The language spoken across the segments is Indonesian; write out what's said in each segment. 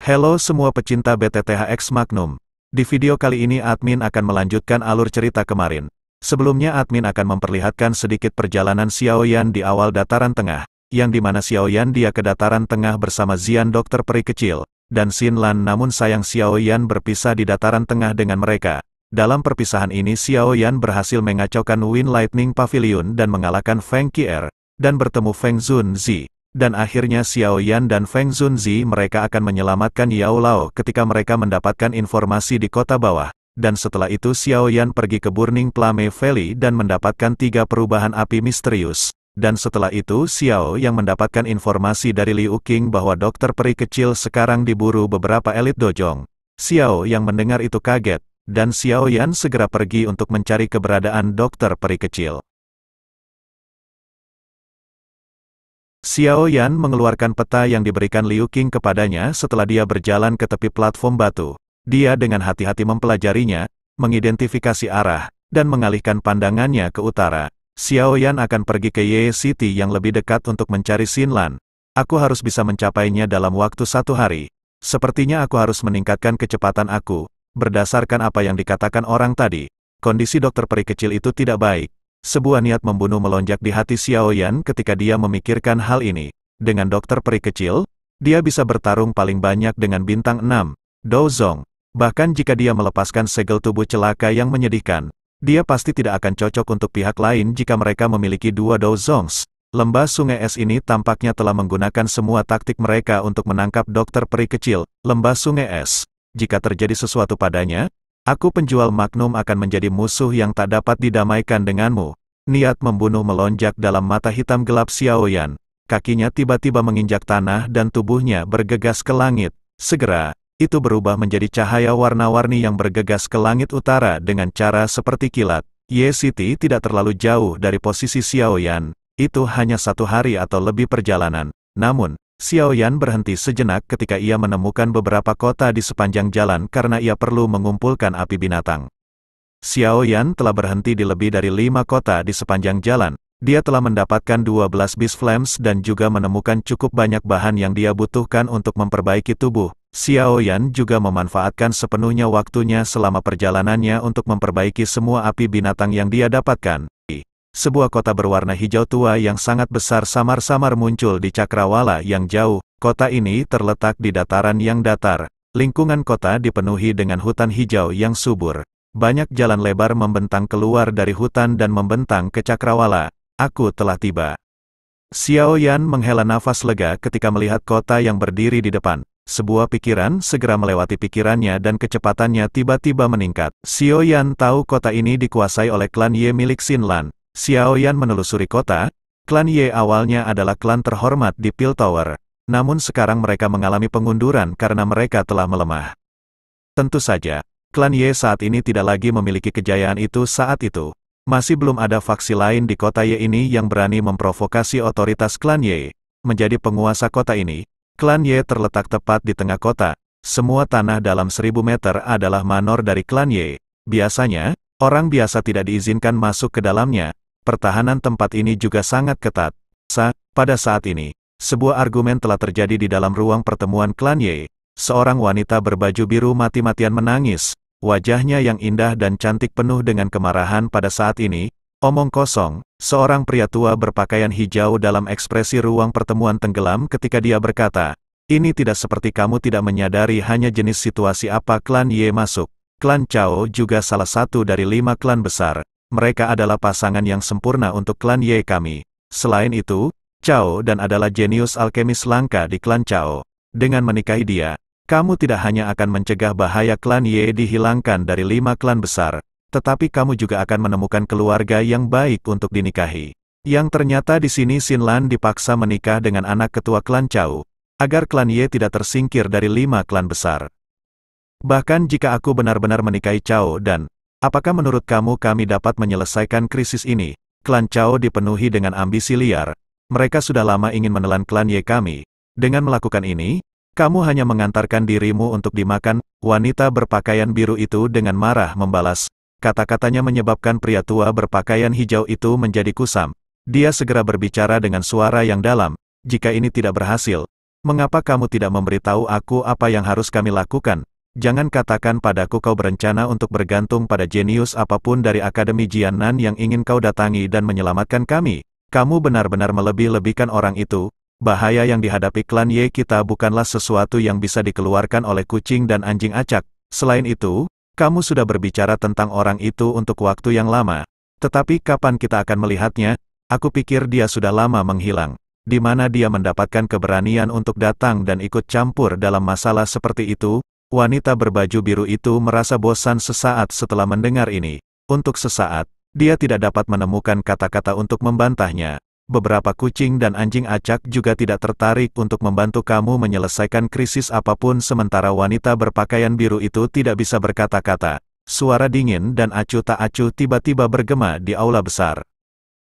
Halo semua pecinta BTTHX Magnum. Di video kali ini admin akan melanjutkan alur cerita kemarin. Sebelumnya admin akan memperlihatkan sedikit perjalanan Xiaoyan di awal dataran tengah, yang dimana Xiaoyan dia ke dataran tengah bersama Xian dokter peri kecil, dan Xin Lan, namun sayang Xiaoyan berpisah di dataran tengah dengan mereka. Dalam perpisahan ini Xiaoyan berhasil mengacaukan Wind Lightning Pavilion dan mengalahkan Feng Qier, dan bertemu Feng Zunzi. Dan akhirnya Xiaoyan dan Feng Zunzi mereka akan menyelamatkan Yao Lao ketika mereka mendapatkan informasi di kota bawah. Dan setelah itu Xiaoyan pergi ke Burning Flame Valley dan mendapatkan 3 perubahan api misterius. Dan setelah itu Xiao yang mendapatkan informasi dari Liu Qing bahwa dokter peri kecil sekarang diburu beberapa elit dojong. Xiao yang mendengar itu kaget, dan Xiaoyan segera pergi untuk mencari keberadaan dokter peri kecil. Xiaoyan mengeluarkan peta yang diberikan Liu Qing kepadanya setelah dia berjalan ke tepi platform batu. Dia dengan hati-hati mempelajarinya, mengidentifikasi arah, dan mengalihkan pandangannya ke utara. Xiaoyan akan pergi ke Ye City yang lebih dekat untuk mencari Xin Lan. Aku harus bisa mencapainya dalam waktu 1 hari. Sepertinya aku harus meningkatkan kecepatan aku. Berdasarkan apa yang dikatakan orang tadi, kondisi dokter peri kecil itu tidak baik. Sebuah niat membunuh melonjak di hati Xiaoyan ketika dia memikirkan hal ini. Dengan dokter peri kecil, dia bisa bertarung paling banyak dengan bintang 6, Dozong. Bahkan jika dia melepaskan segel tubuh celaka yang menyedihkan, dia pasti tidak akan cocok untuk pihak lain jika mereka memiliki 2 Dozongs. Lembah sungai es ini tampaknya telah menggunakan semua taktik mereka untuk menangkap dokter peri kecil. Lembah sungai es. Jika terjadi sesuatu padanya, aku penjual Magnum akan menjadi musuh yang tak dapat didamaikan denganmu. Niat membunuh melonjak dalam mata hitam gelap Xiaoyan. Kakinya tiba-tiba menginjak tanah dan tubuhnya bergegas ke langit. Segera, itu berubah menjadi cahaya warna-warni yang bergegas ke langit utara dengan cara seperti kilat. Ye City tidak terlalu jauh dari posisi Xiaoyan. Itu hanya 1 hari atau lebih perjalanan. Namun, Xiaoyan berhenti sejenak ketika ia menemukan beberapa kota di sepanjang jalan karena ia perlu mengumpulkan api binatang. Xiaoyan telah berhenti di lebih dari 5 kota di sepanjang jalan. Dia telah mendapatkan 12 Beast Flames dan juga menemukan cukup banyak bahan yang dia butuhkan untuk memperbaiki tubuh. Xiaoyan juga memanfaatkan sepenuhnya waktunya selama perjalanannya untuk memperbaiki semua api binatang yang dia dapatkan. Sebuah kota berwarna hijau tua yang sangat besar samar-samar muncul di cakrawala yang jauh. Kota ini terletak di dataran yang datar. Lingkungan kota dipenuhi dengan hutan hijau yang subur. Banyak jalan lebar membentang keluar dari hutan dan membentang ke cakrawala. Aku telah tiba. Xiaoyan menghela nafas lega ketika melihat kota yang berdiri di depan. Sebuah pikiran segera melewati pikirannya dan kecepatannya tiba-tiba meningkat. Xiaoyan tahu kota ini dikuasai oleh klan Ye milik Xin Lan. Xiaoyan menelusuri kota. Klan Ye awalnya adalah klan terhormat di Pil Tower. Namun sekarang mereka mengalami pengunduran karena mereka telah melemah. Tentu saja, klan Ye saat ini tidak lagi memiliki kejayaan itu saat itu. Masih belum ada faksi lain di kota Ye ini yang berani memprovokasi otoritas klan Ye. Menjadi penguasa kota ini, klan Ye terletak tepat di tengah kota. Semua tanah dalam 1000 meter adalah manor dari klan Ye. Biasanya, orang biasa tidak diizinkan masuk ke dalamnya. Pertahanan tempat ini juga sangat ketat. Pada saat ini, sebuah argumen telah terjadi di dalam ruang pertemuan klan Ye. Seorang wanita berbaju biru mati-matian menangis. Wajahnya yang indah dan cantik penuh dengan kemarahan pada saat ini. Omong kosong, seorang pria tua berpakaian hijau dalam ekspresi ruang pertemuan tenggelam ketika dia berkata, "Ini tidak seperti kamu tidak menyadari hanya jenis situasi apa klan Ye masuk. Klan Chao juga salah satu dari 5 klan besar. Mereka adalah pasangan yang sempurna untuk klan Ye kami. Selain itu, Chao dan adalah jenius alkemis langka di klan Chao. Dengan menikahi dia, kamu tidak hanya akan mencegah bahaya klan Ye dihilangkan dari 5 klan besar, tetapi kamu juga akan menemukan keluarga yang baik untuk dinikahi." Yang ternyata di sini Xin Lan dipaksa menikah dengan anak ketua klan Chao, agar klan Ye tidak tersingkir dari 5 klan besar. Bahkan jika aku benar-benar menikahi Chao dan, apakah menurut kamu kami dapat menyelesaikan krisis ini? Klan Chao dipenuhi dengan ambisi liar. Mereka sudah lama ingin menelan klan Ye kami. Dengan melakukan ini, kamu hanya mengantarkan dirimu untuk dimakan. Wanita berpakaian biru itu dengan marah membalas. Kata-katanya menyebabkan pria tua berpakaian hijau itu menjadi kusam. Dia segera berbicara dengan suara yang dalam. Jika ini tidak berhasil, Mengapa kamu tidak memberitahu aku apa yang harus kami lakukan? Jangan katakan padaku kau berencana untuk bergantung pada jenius apapun dari Akademi Jiannan yang ingin kau datangi dan menyelamatkan kami. Kamu benar-benar melebih-lebihkan orang itu. Bahaya yang dihadapi klan Ye kita bukanlah sesuatu yang bisa dikeluarkan oleh kucing dan anjing acak. Selain itu, kamu sudah berbicara tentang orang itu untuk waktu yang lama. Tetapi kapan kita akan melihatnya? Aku pikir dia sudah lama menghilang. Di mana dia mendapatkan keberanian untuk datang dan ikut campur dalam masalah seperti itu? Wanita berbaju biru itu merasa bosan sesaat setelah mendengar ini. Untuk sesaat, dia tidak dapat menemukan kata-kata untuk membantahnya. Beberapa kucing dan anjing acak juga tidak tertarik untuk membantu kamu menyelesaikan krisis apapun sementara wanita berpakaian biru itu tidak bisa berkata-kata. Suara dingin dan acuh tak acuh tiba-tiba bergema di aula besar.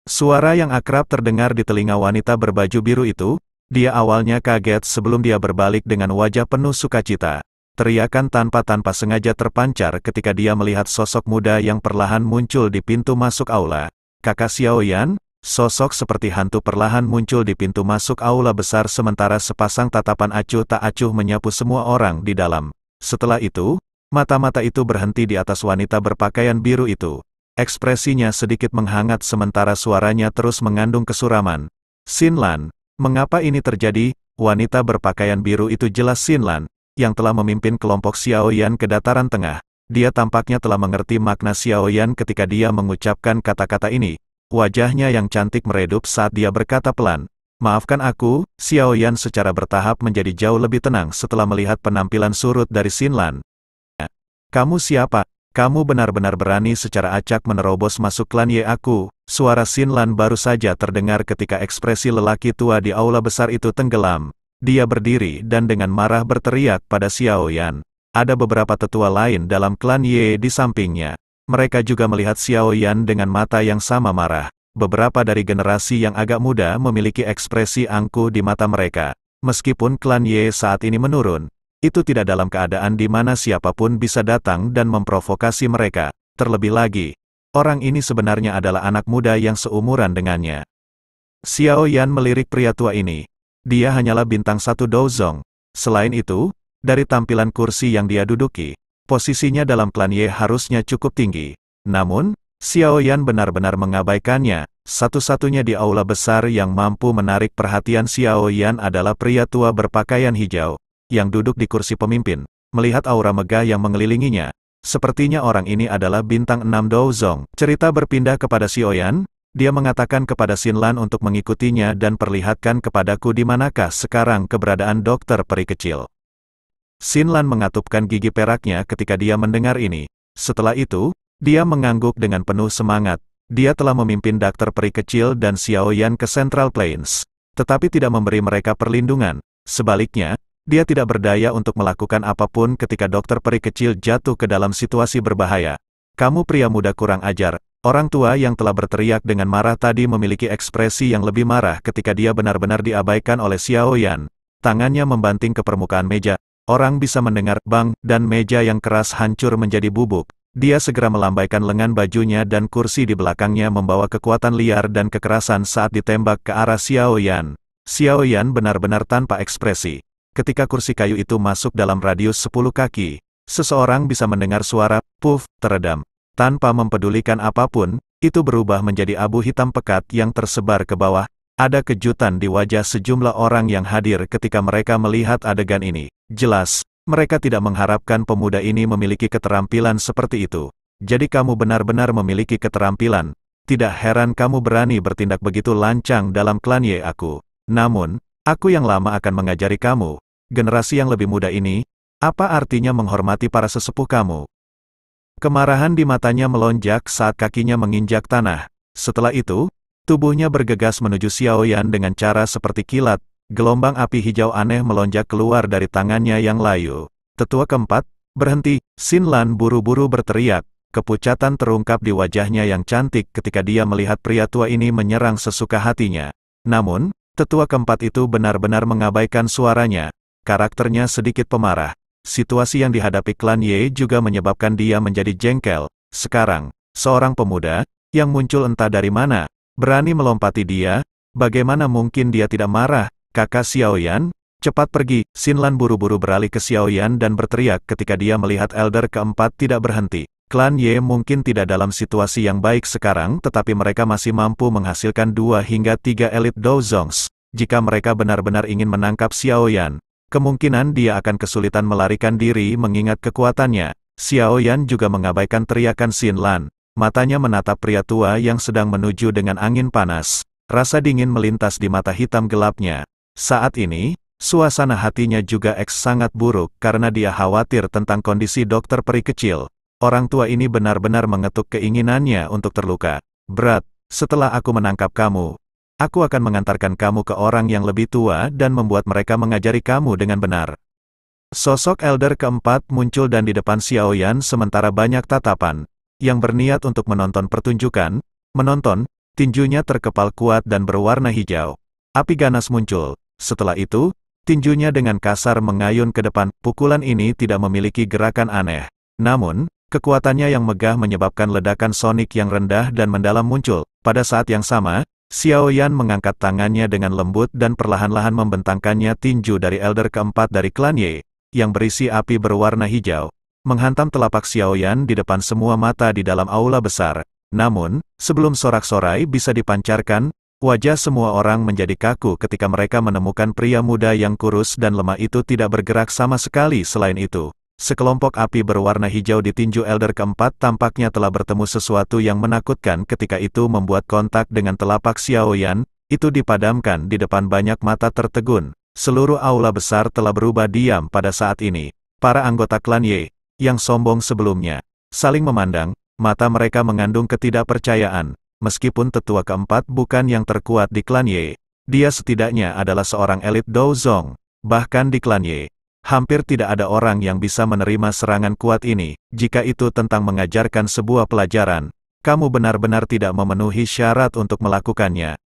Suara yang akrab terdengar di telinga wanita berbaju biru itu. Dia awalnya kaget sebelum dia berbalik dengan wajah penuh sukacita. Teriakan tanpa sengaja terpancar ketika dia melihat sosok muda yang perlahan muncul di pintu masuk aula. Kakak Xiaoyan. Sosok seperti hantu perlahan muncul di pintu masuk aula besar sementara sepasang tatapan acuh tak acuh menyapu semua orang di dalam. Setelah itu, mata-mata itu berhenti di atas wanita berpakaian biru itu. Ekspresinya sedikit menghangat sementara suaranya terus mengandung kesuraman. Xinlan, mengapa ini terjadi? Wanita berpakaian biru itu jelas Xinlan, yang telah memimpin kelompok Xiaoyan ke dataran tengah. Dia tampaknya telah mengerti makna Xiaoyan ketika dia mengucapkan kata-kata ini. Wajahnya yang cantik meredup saat dia berkata pelan, "Maafkan aku." Xiaoyan secara bertahap menjadi jauh lebih tenang setelah melihat penampilan surut dari Xinlan. "Kamu siapa? Kamu benar-benar berani secara acak menerobos masuk klan Ye aku." Suara Xinlan baru saja terdengar ketika ekspresi lelaki tua di aula besar itu tenggelam. Dia berdiri dan dengan marah berteriak pada Xiaoyan. Ada beberapa tetua lain dalam klan Ye di sampingnya. Mereka juga melihat Xiaoyan dengan mata yang sama marah. Beberapa dari generasi yang agak muda memiliki ekspresi angkuh di mata mereka. Meskipun klan Ye saat ini menurun, itu tidak dalam keadaan di mana siapapun bisa datang dan memprovokasi mereka. Terlebih lagi, orang ini sebenarnya adalah anak muda yang seumuran dengannya. Xiaoyan melirik pria tua ini. Dia hanyalah bintang 1 Douzong. Selain itu, dari tampilan kursi yang dia duduki, posisinya dalam klan Ye harusnya cukup tinggi. Namun, Xiaoyan benar-benar mengabaikannya. Satu-satunya di aula besar yang mampu menarik perhatian Xiaoyan adalah pria tua berpakaian hijau, yang duduk di kursi pemimpin. Melihat aura megah yang mengelilinginya, sepertinya orang ini adalah bintang 6 Douzong. Cerita berpindah kepada Xiaoyan. Dia mengatakan kepada Xinlan untuk mengikutinya dan perlihatkan kepadaku di manakah sekarang keberadaan dokter peri kecil. Xinlan mengatupkan gigi peraknya ketika dia mendengar ini. Setelah itu, dia mengangguk dengan penuh semangat. Dia telah memimpin dokter peri kecil dan Xiaoyan ke Central Plains, tetapi tidak memberi mereka perlindungan. Sebaliknya, dia tidak berdaya untuk melakukan apapun ketika dokter peri kecil jatuh ke dalam situasi berbahaya. "Kamu pria muda kurang ajar." Orang tua yang telah berteriak dengan marah tadi memiliki ekspresi yang lebih marah ketika dia benar-benar diabaikan oleh Xiaoyan. Tangannya membanting ke permukaan meja. Orang bisa mendengar bang, dan meja yang keras hancur menjadi bubuk. Dia segera melambaikan lengan bajunya dan kursi di belakangnya membawa kekuatan liar dan kekerasan saat ditembak ke arah Xiaoyan. Xiaoyan benar-benar tanpa ekspresi. Ketika kursi kayu itu masuk dalam radius 10 kaki, seseorang bisa mendengar suara, puff, teredam. Tanpa mempedulikan apapun, itu berubah menjadi abu hitam pekat yang tersebar ke bawah. Ada kejutan di wajah sejumlah orang yang hadir ketika mereka melihat adegan ini. Jelas, mereka tidak mengharapkan pemuda ini memiliki keterampilan seperti itu. Jadi kamu benar-benar memiliki keterampilan. Tidak heran kamu berani bertindak begitu lancang dalam klan Ye aku. Namun, aku yang lama akan mengajari kamu. Generasi yang lebih muda ini, apa artinya menghormati para sesepuh kamu? Kemarahan di matanya melonjak saat kakinya menginjak tanah. Setelah itu, tubuhnya bergegas menuju Xiaoyan dengan cara seperti kilat. Gelombang api hijau aneh melonjak keluar dari tangannya yang layu. Tetua keempat, berhenti. Xinlan buru-buru berteriak. Kepucatan terungkap di wajahnya yang cantik ketika dia melihat pria tua ini menyerang sesuka hatinya. Namun, tetua keempat itu benar-benar mengabaikan suaranya. Karakternya sedikit pemarah. Situasi yang dihadapi klan Ye juga menyebabkan dia menjadi jengkel. Sekarang, seorang pemuda, yang muncul entah dari mana, berani melompati dia. Bagaimana mungkin dia tidak marah? Kakak Xiaoyan, Cepat pergi, Xinlan buru-buru beralih ke Xiaoyan dan berteriak ketika dia melihat Elder keempat tidak berhenti. Klan Ye mungkin tidak dalam situasi yang baik sekarang tetapi mereka masih mampu menghasilkan 2 hingga 3 elit Dozongs. Jika mereka benar-benar ingin menangkap Xiaoyan, kemungkinan dia akan kesulitan melarikan diri mengingat kekuatannya. Xiaoyan juga mengabaikan teriakan Xinlan. Matanya menatap pria tua yang sedang menuju dengan angin panas. Rasa dingin melintas di mata hitam gelapnya. Saat ini, suasana hatinya juga sangat buruk karena dia khawatir tentang kondisi dokter peri kecil. Orang tua ini benar-benar mengetuk keinginannya untuk terluka. Berat, setelah aku menangkap kamu, aku akan mengantarkan kamu ke orang yang lebih tua dan membuat mereka mengajari kamu dengan benar. Sosok Elder keempat muncul dan di depan Xiaoyan sementara banyak tatapan yang berniat untuk menonton pertunjukan, tinjunya terkepal kuat dan berwarna hijau. Api ganas muncul. Setelah itu, tinjunya dengan kasar mengayun ke depan. Pukulan ini tidak memiliki gerakan aneh. Namun, kekuatannya yang megah menyebabkan ledakan sonik yang rendah dan mendalam muncul. Pada saat yang sama, Xiaoyan mengangkat tangannya dengan lembut dan perlahan-lahan membentangkannya tinju dari Elder keempat dari klan Ye, yang berisi api berwarna hijau, menghantam telapak Xiaoyan di depan semua mata di dalam aula besar. Namun, sebelum sorak-sorai bisa dipancarkan, wajah semua orang menjadi kaku ketika mereka menemukan pria muda yang kurus dan lemah itu tidak bergerak sama sekali. Selain itu, sekelompok api berwarna hijau di tinju Elder keempat tampaknya telah bertemu sesuatu yang menakutkan ketika itu membuat kontak dengan telapak Xiaoyan, itu dipadamkan di depan banyak mata tertegun. Seluruh aula besar telah berubah diam pada saat ini. Para anggota klan Ye, yang sombong sebelumnya, saling memandang, mata mereka mengandung ketidakpercayaan. Meskipun tetua keempat bukan yang terkuat di klan Ye, dia setidaknya adalah seorang elit Dozong. Bahkan di klan Ye, hampir tidak ada orang yang bisa menerima serangan kuat ini. Jika itu tentang mengajarkan sebuah pelajaran, kamu benar-benar tidak memenuhi syarat untuk melakukannya.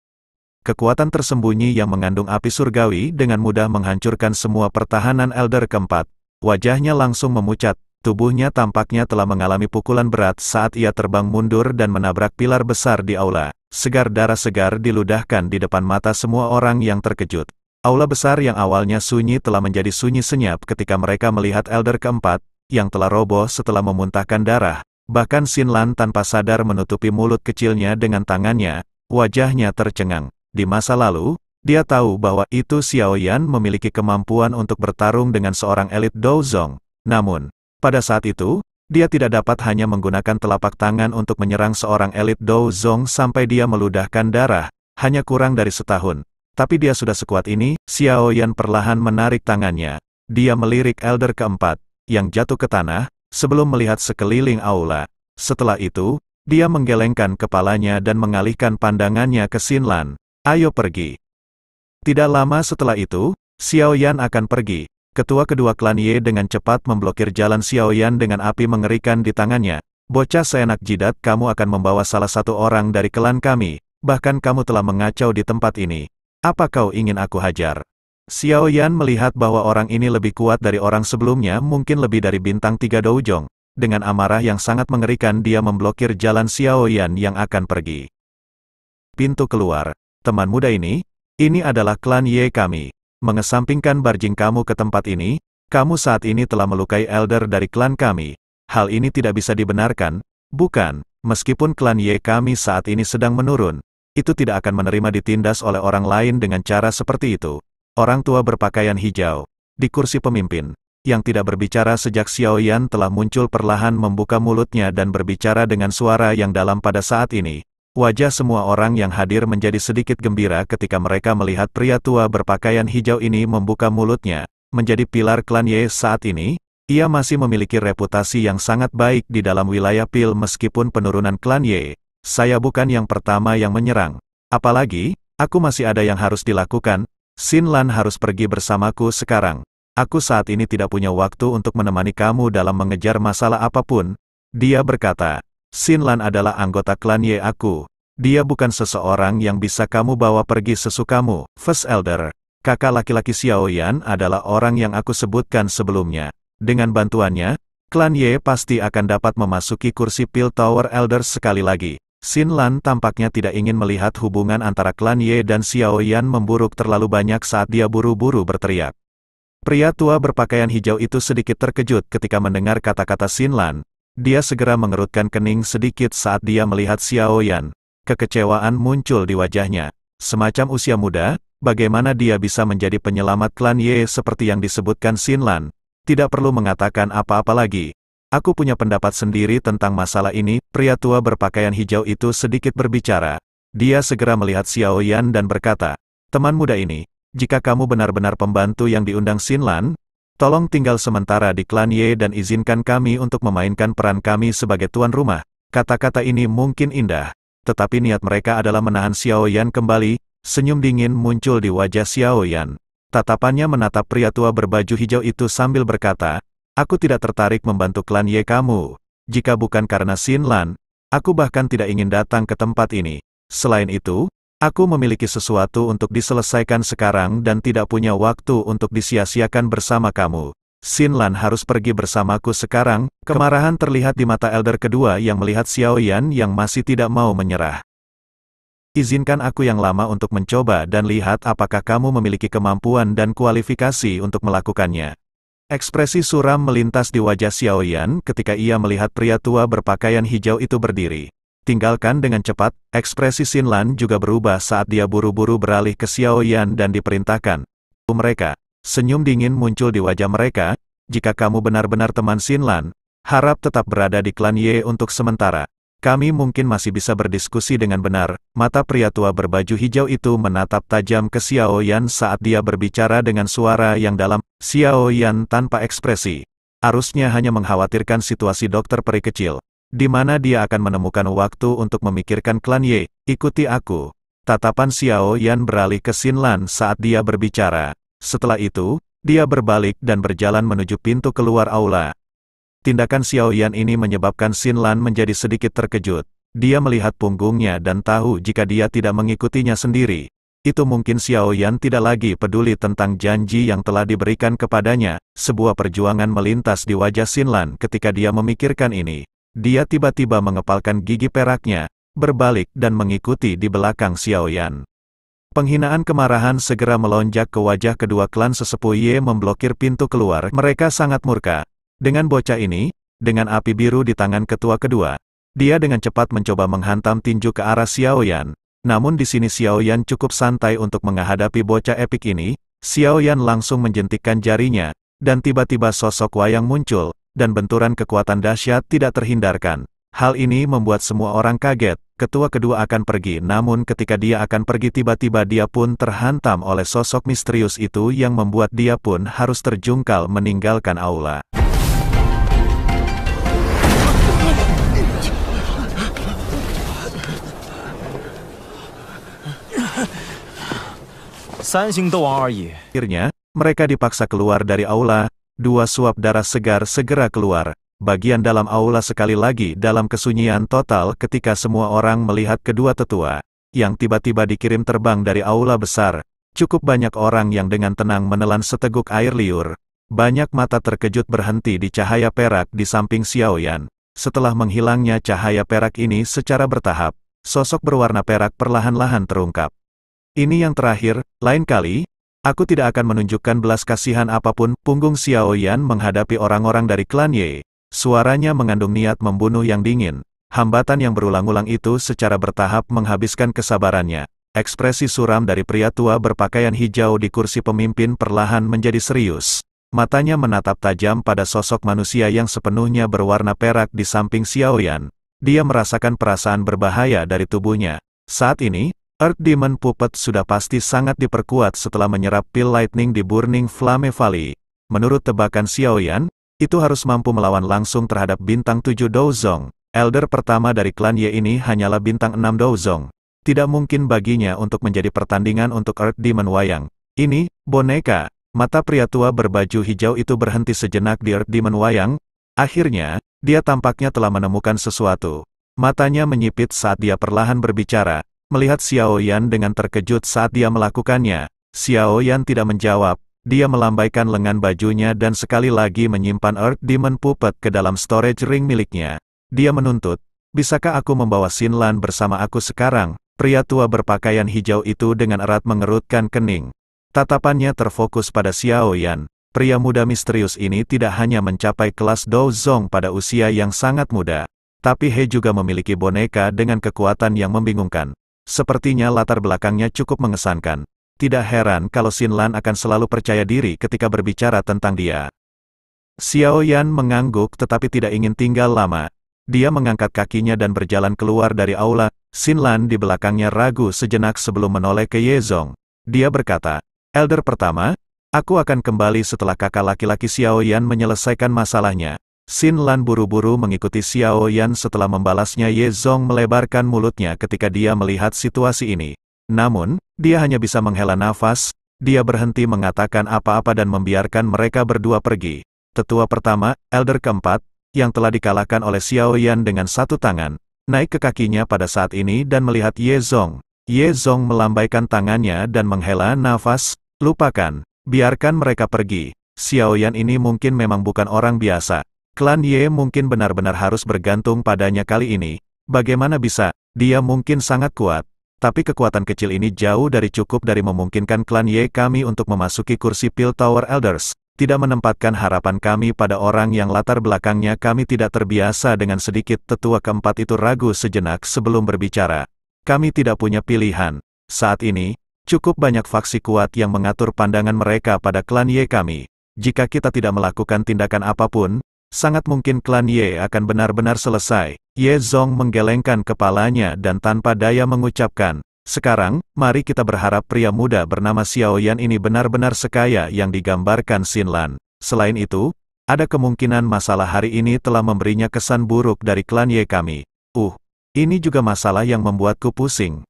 Kekuatan tersembunyi yang mengandung api surgawi dengan mudah menghancurkan semua pertahanan Elder keempat. Wajahnya langsung memucat. Tubuhnya tampaknya telah mengalami pukulan berat saat ia terbang mundur dan menabrak pilar besar di aula. Segar darah segar diludahkan di depan mata semua orang yang terkejut. Aula besar yang awalnya sunyi telah menjadi sunyi senyap ketika mereka melihat Elder keempat, yang telah roboh setelah memuntahkan darah. Bahkan Xinlan tanpa sadar menutupi mulut kecilnya dengan tangannya, wajahnya tercengang. Di masa lalu, dia tahu bahwa itu Xiaoyan memiliki kemampuan untuk bertarung dengan seorang elit Dozong. Namun, pada saat itu, dia tidak dapat hanya menggunakan telapak tangan untuk menyerang seorang elit Dozong sampai dia meludahkan darah, hanya kurang dari setahun. Tapi dia sudah sekuat ini. Xiaoyan perlahan menarik tangannya. Dia melirik Elder keempat, yang jatuh ke tanah, sebelum melihat sekeliling aula. Setelah itu, dia menggelengkan kepalanya dan mengalihkan pandangannya ke Xinlan. Ayo pergi. Tidak lama setelah itu, Xiaoyan akan pergi. Ketua kedua klan Ye dengan cepat memblokir jalan Xiaoyan dengan api mengerikan di tangannya. Bocah seenak jidat, kamu akan membawa salah satu orang dari klan kami. Bahkan kamu telah mengacau di tempat ini. Apa kau ingin aku hajar? Xiaoyan melihat bahwa orang ini lebih kuat dari orang sebelumnya, mungkin lebih dari bintang 3 Doujong. Dengan amarah yang sangat mengerikan dia memblokir jalan Xiaoyan yang akan pergi. Pintu keluar. Teman muda ini adalah klan Ye kami. Mengesampingkan barjing kamu ke tempat ini, kamu saat ini telah melukai elder dari klan kami. Hal ini tidak bisa dibenarkan, bukan? Meskipun klan Ye kami saat ini sedang menurun, itu tidak akan menerima ditindas oleh orang lain dengan cara seperti itu. Orang tua berpakaian hijau, di kursi pemimpin, yang tidak berbicara sejak Xiaoyan telah muncul perlahan membuka mulutnya dan berbicara dengan suara yang dalam pada saat ini. Wajah semua orang yang hadir menjadi sedikit gembira ketika mereka melihat pria tua berpakaian hijau ini membuka mulutnya. Menjadi pilar klan Ye saat ini, ia masih memiliki reputasi yang sangat baik di dalam wilayah Pil meskipun penurunan klan Ye. Saya bukan yang pertama yang menyerang. Apalagi, aku masih ada yang harus dilakukan. Xinlan harus pergi bersamaku sekarang. Aku saat ini tidak punya waktu untuk menemani kamu dalam mengejar masalah apapun. Dia berkata. Xinlan adalah anggota klan Ye aku. Dia bukan seseorang yang bisa kamu bawa pergi sesukamu. First Elder, kakak laki-laki Xiaoyan adalah orang yang aku sebutkan sebelumnya. Dengan bantuannya, klan Ye pasti akan dapat memasuki kursi Pil Tower Elders sekali lagi. Xinlan tampaknya tidak ingin melihat hubungan antara klan Ye dan Xiaoyan memburuk terlalu banyak saat dia buru-buru berteriak. Pria tua berpakaian hijau itu sedikit terkejut ketika mendengar kata-kata Xin Lan. Dia segera mengerutkan kening sedikit saat dia melihat Xiao Yan. Kekecewaan muncul di wajahnya. Semacam usia muda, bagaimana dia bisa menjadi penyelamat klan Ye seperti yang disebutkan Xin Lan? Tidak perlu mengatakan apa-apa lagi. Aku punya pendapat sendiri tentang masalah ini. Pria tua berpakaian hijau itu sedikit berbicara. Dia segera melihat Xiao Yan dan berkata, "Teman muda ini, jika kamu benar-benar pembantu yang diundang Xin Lan, tolong tinggal sementara di klan Ye dan izinkan kami untuk memainkan peran kami sebagai tuan rumah." Kata-kata ini mungkin indah, tetapi niat mereka adalah menahan Xiao Yan kembali. Senyum dingin muncul di wajah Xiao Yan. Tatapannya menatap pria tua berbaju hijau itu sambil berkata, "Aku tidak tertarik membantu klan Ye kamu. Jika bukan karena Xin Lan, aku bahkan tidak ingin datang ke tempat ini. Selain itu, aku memiliki sesuatu untuk diselesaikan sekarang dan tidak punya waktu untuk disia-siakan bersama kamu. Xin Lan harus pergi bersamaku sekarang." Kemarahan terlihat di mata elder kedua yang melihat Xiao Yan yang masih tidak mau menyerah. "Izinkan aku yang lama untuk mencoba dan lihat apakah kamu memiliki kemampuan dan kualifikasi untuk melakukannya." Ekspresi suram melintas di wajah Xiao Yan ketika ia melihat pria tua berpakaian hijau itu berdiri. Tinggalkan dengan cepat. Ekspresi Xin Lan juga berubah saat dia buru-buru beralih ke Xiao Yan dan diperintahkan. Mereka. Senyum dingin muncul di wajah mereka. "Jika kamu benar-benar teman Xin Lan, harap tetap berada di klan Ye untuk sementara. Kami mungkin masih bisa berdiskusi dengan benar." Mata pria tua berbaju hijau itu menatap tajam ke Xiao Yan saat dia berbicara dengan suara yang dalam. Xiao Yan tanpa ekspresi. Harusnya hanya mengkhawatirkan situasi dokter peri kecil. Di mana dia akan menemukan waktu untuk memikirkan klan Ye. "Ikuti aku." Tatapan Xiao Yan beralih ke Xin Lan saat dia berbicara. Setelah itu, dia berbalik dan berjalan menuju pintu keluar aula. Tindakan Xiao Yan ini menyebabkan Xin Lan menjadi sedikit terkejut. Dia melihat punggungnya dan tahu jika dia tidak mengikutinya sendiri, itu mungkin Xiao Yan tidak lagi peduli tentang janji yang telah diberikan kepadanya. Sebuah perjuangan melintas di wajah Xin Lan ketika dia memikirkan ini. Dia tiba-tiba mengepalkan gigi peraknya, berbalik dan mengikuti di belakang Xiao Yan. Penghinaan kemarahan segera melonjak ke wajah kedua klan sesepuh Ye memblokir pintu keluar. Mereka sangat murka dengan bocah ini, dengan api biru di tangan ketua kedua. Dia dengan cepat mencoba menghantam tinju ke arah Xiao Yan. Namun di sini Xiao Yan cukup santai untuk menghadapi bocah epik ini. Xiao Yan langsung menjentikkan jarinya, dan tiba-tiba sosok wayang muncul, dan benturan kekuatan dahsyat tidak terhindarkan. Hal ini membuat semua orang kaget. Ketua kedua akan pergi, namun ketika dia akan pergi tiba-tiba dia pun terhantam oleh sosok misterius itu yang membuat dia pun harus terjungkal meninggalkan aula. Akhirnya, mereka dipaksa keluar dari aula. Dua suap darah segar segera keluar. Bagian dalam aula sekali lagi dalam kesunyian total ketika semua orang melihat kedua tetua yang tiba-tiba dikirim terbang dari aula besar. Cukup banyak orang yang dengan tenang menelan seteguk air liur. Banyak mata terkejut berhenti di cahaya perak di samping Xiao Yan. Setelah menghilangnya cahaya perak ini secara bertahap, sosok berwarna perak perlahan-lahan terungkap. "Ini yang terakhir, lain kali, aku tidak akan menunjukkan belas kasihan apapun." Punggung Xiao Yan menghadapi orang-orang dari klan Ye. Suaranya mengandung niat membunuh yang dingin. Hambatan yang berulang-ulang itu secara bertahap menghabiskan kesabarannya. Ekspresi suram dari pria tua berpakaian hijau di kursi pemimpin perlahan menjadi serius. Matanya menatap tajam pada sosok manusia yang sepenuhnya berwarna perak di samping Xiao Yan. Dia merasakan perasaan berbahaya dari tubuhnya. Saat ini, Earth Demon Puppet sudah pasti sangat diperkuat setelah menyerap pil lightning di Burning Flame Valley. Menurut tebakan Xiao Yan, itu harus mampu melawan langsung terhadap bintang 7 Douzong. Elder pertama dari klan Ye ini hanyalah bintang 6 Douzong. Tidak mungkin baginya untuk menjadi pertandingan untuk Earth Demon Wayang. "Ini, boneka." Mata pria tua berbaju hijau itu berhenti sejenak di Earth Demon Wayang. Akhirnya, dia tampaknya telah menemukan sesuatu. Matanya menyipit saat dia perlahan berbicara, melihat Xiao Yan dengan terkejut saat dia melakukannya. Xiao Yan tidak menjawab. Dia melambaikan lengan bajunya dan sekali lagi menyimpan Earth Demon Puppet ke dalam storage ring miliknya. Dia menuntut, "Bisakah aku membawa Xin Lan bersama aku sekarang?" Pria tua berpakaian hijau itu dengan erat mengerutkan kening. Tatapannya terfokus pada Xiao Yan. Pria muda misterius ini tidak hanya mencapai kelas Douzong pada usia yang sangat muda, tapi He juga memiliki boneka dengan kekuatan yang membingungkan. Sepertinya latar belakangnya cukup mengesankan. Tidak heran kalau Xinlan akan selalu percaya diri ketika berbicara tentang dia. Xiao Yan mengangguk tetapi tidak ingin tinggal lama. Dia mengangkat kakinya dan berjalan keluar dari aula. Xinlan di belakangnya ragu sejenak sebelum menoleh ke Ye Zong. Dia berkata, "Elder pertama, aku akan kembali setelah kakak laki-laki Xiao Yan menyelesaikan masalahnya." Xinlan buru-buru mengikuti Xiao Yan setelah membalasnya. Ye Zong melebarkan mulutnya ketika dia melihat situasi ini. Namun, dia hanya bisa menghela nafas. Dia berhenti mengatakan apa-apa dan membiarkan mereka berdua pergi. Tetua pertama, Elder keempat, yang telah dikalahkan oleh Xiao Yan dengan satu tangan, naik ke kakinya pada saat ini dan melihat Ye Zong. Ye Zong melambaikan tangannya dan menghela nafas. "Lupakan, biarkan mereka pergi. Xiao Yan ini mungkin memang bukan orang biasa. Klan Ye mungkin benar-benar harus bergantung padanya kali ini. Bagaimana bisa? Dia mungkin sangat kuat. Tapi kekuatan kecil ini jauh dari cukup dari memungkinkan klan Ye kami untuk memasuki kursi Pil Tower Elders. Tidak menempatkan harapan kami pada orang yang latar belakangnya kami tidak terbiasa dengan sedikit." Tetua keempat itu ragu sejenak sebelum berbicara. "Kami tidak punya pilihan. Saat ini, cukup banyak faksi kuat yang mengatur pandangan mereka pada klan Ye kami. Jika kita tidak melakukan tindakan apapun, sangat mungkin klan Ye akan benar-benar selesai." Ye Zong menggelengkan kepalanya dan tanpa daya mengucapkan, "Sekarang, mari kita berharap pria muda bernama Xiao Yan ini benar-benar sekaya yang digambarkan Xinlan. Selain itu, ada kemungkinan masalah hari ini telah memberinya kesan buruk dari klan Ye kami. Ini juga masalah yang membuatku pusing."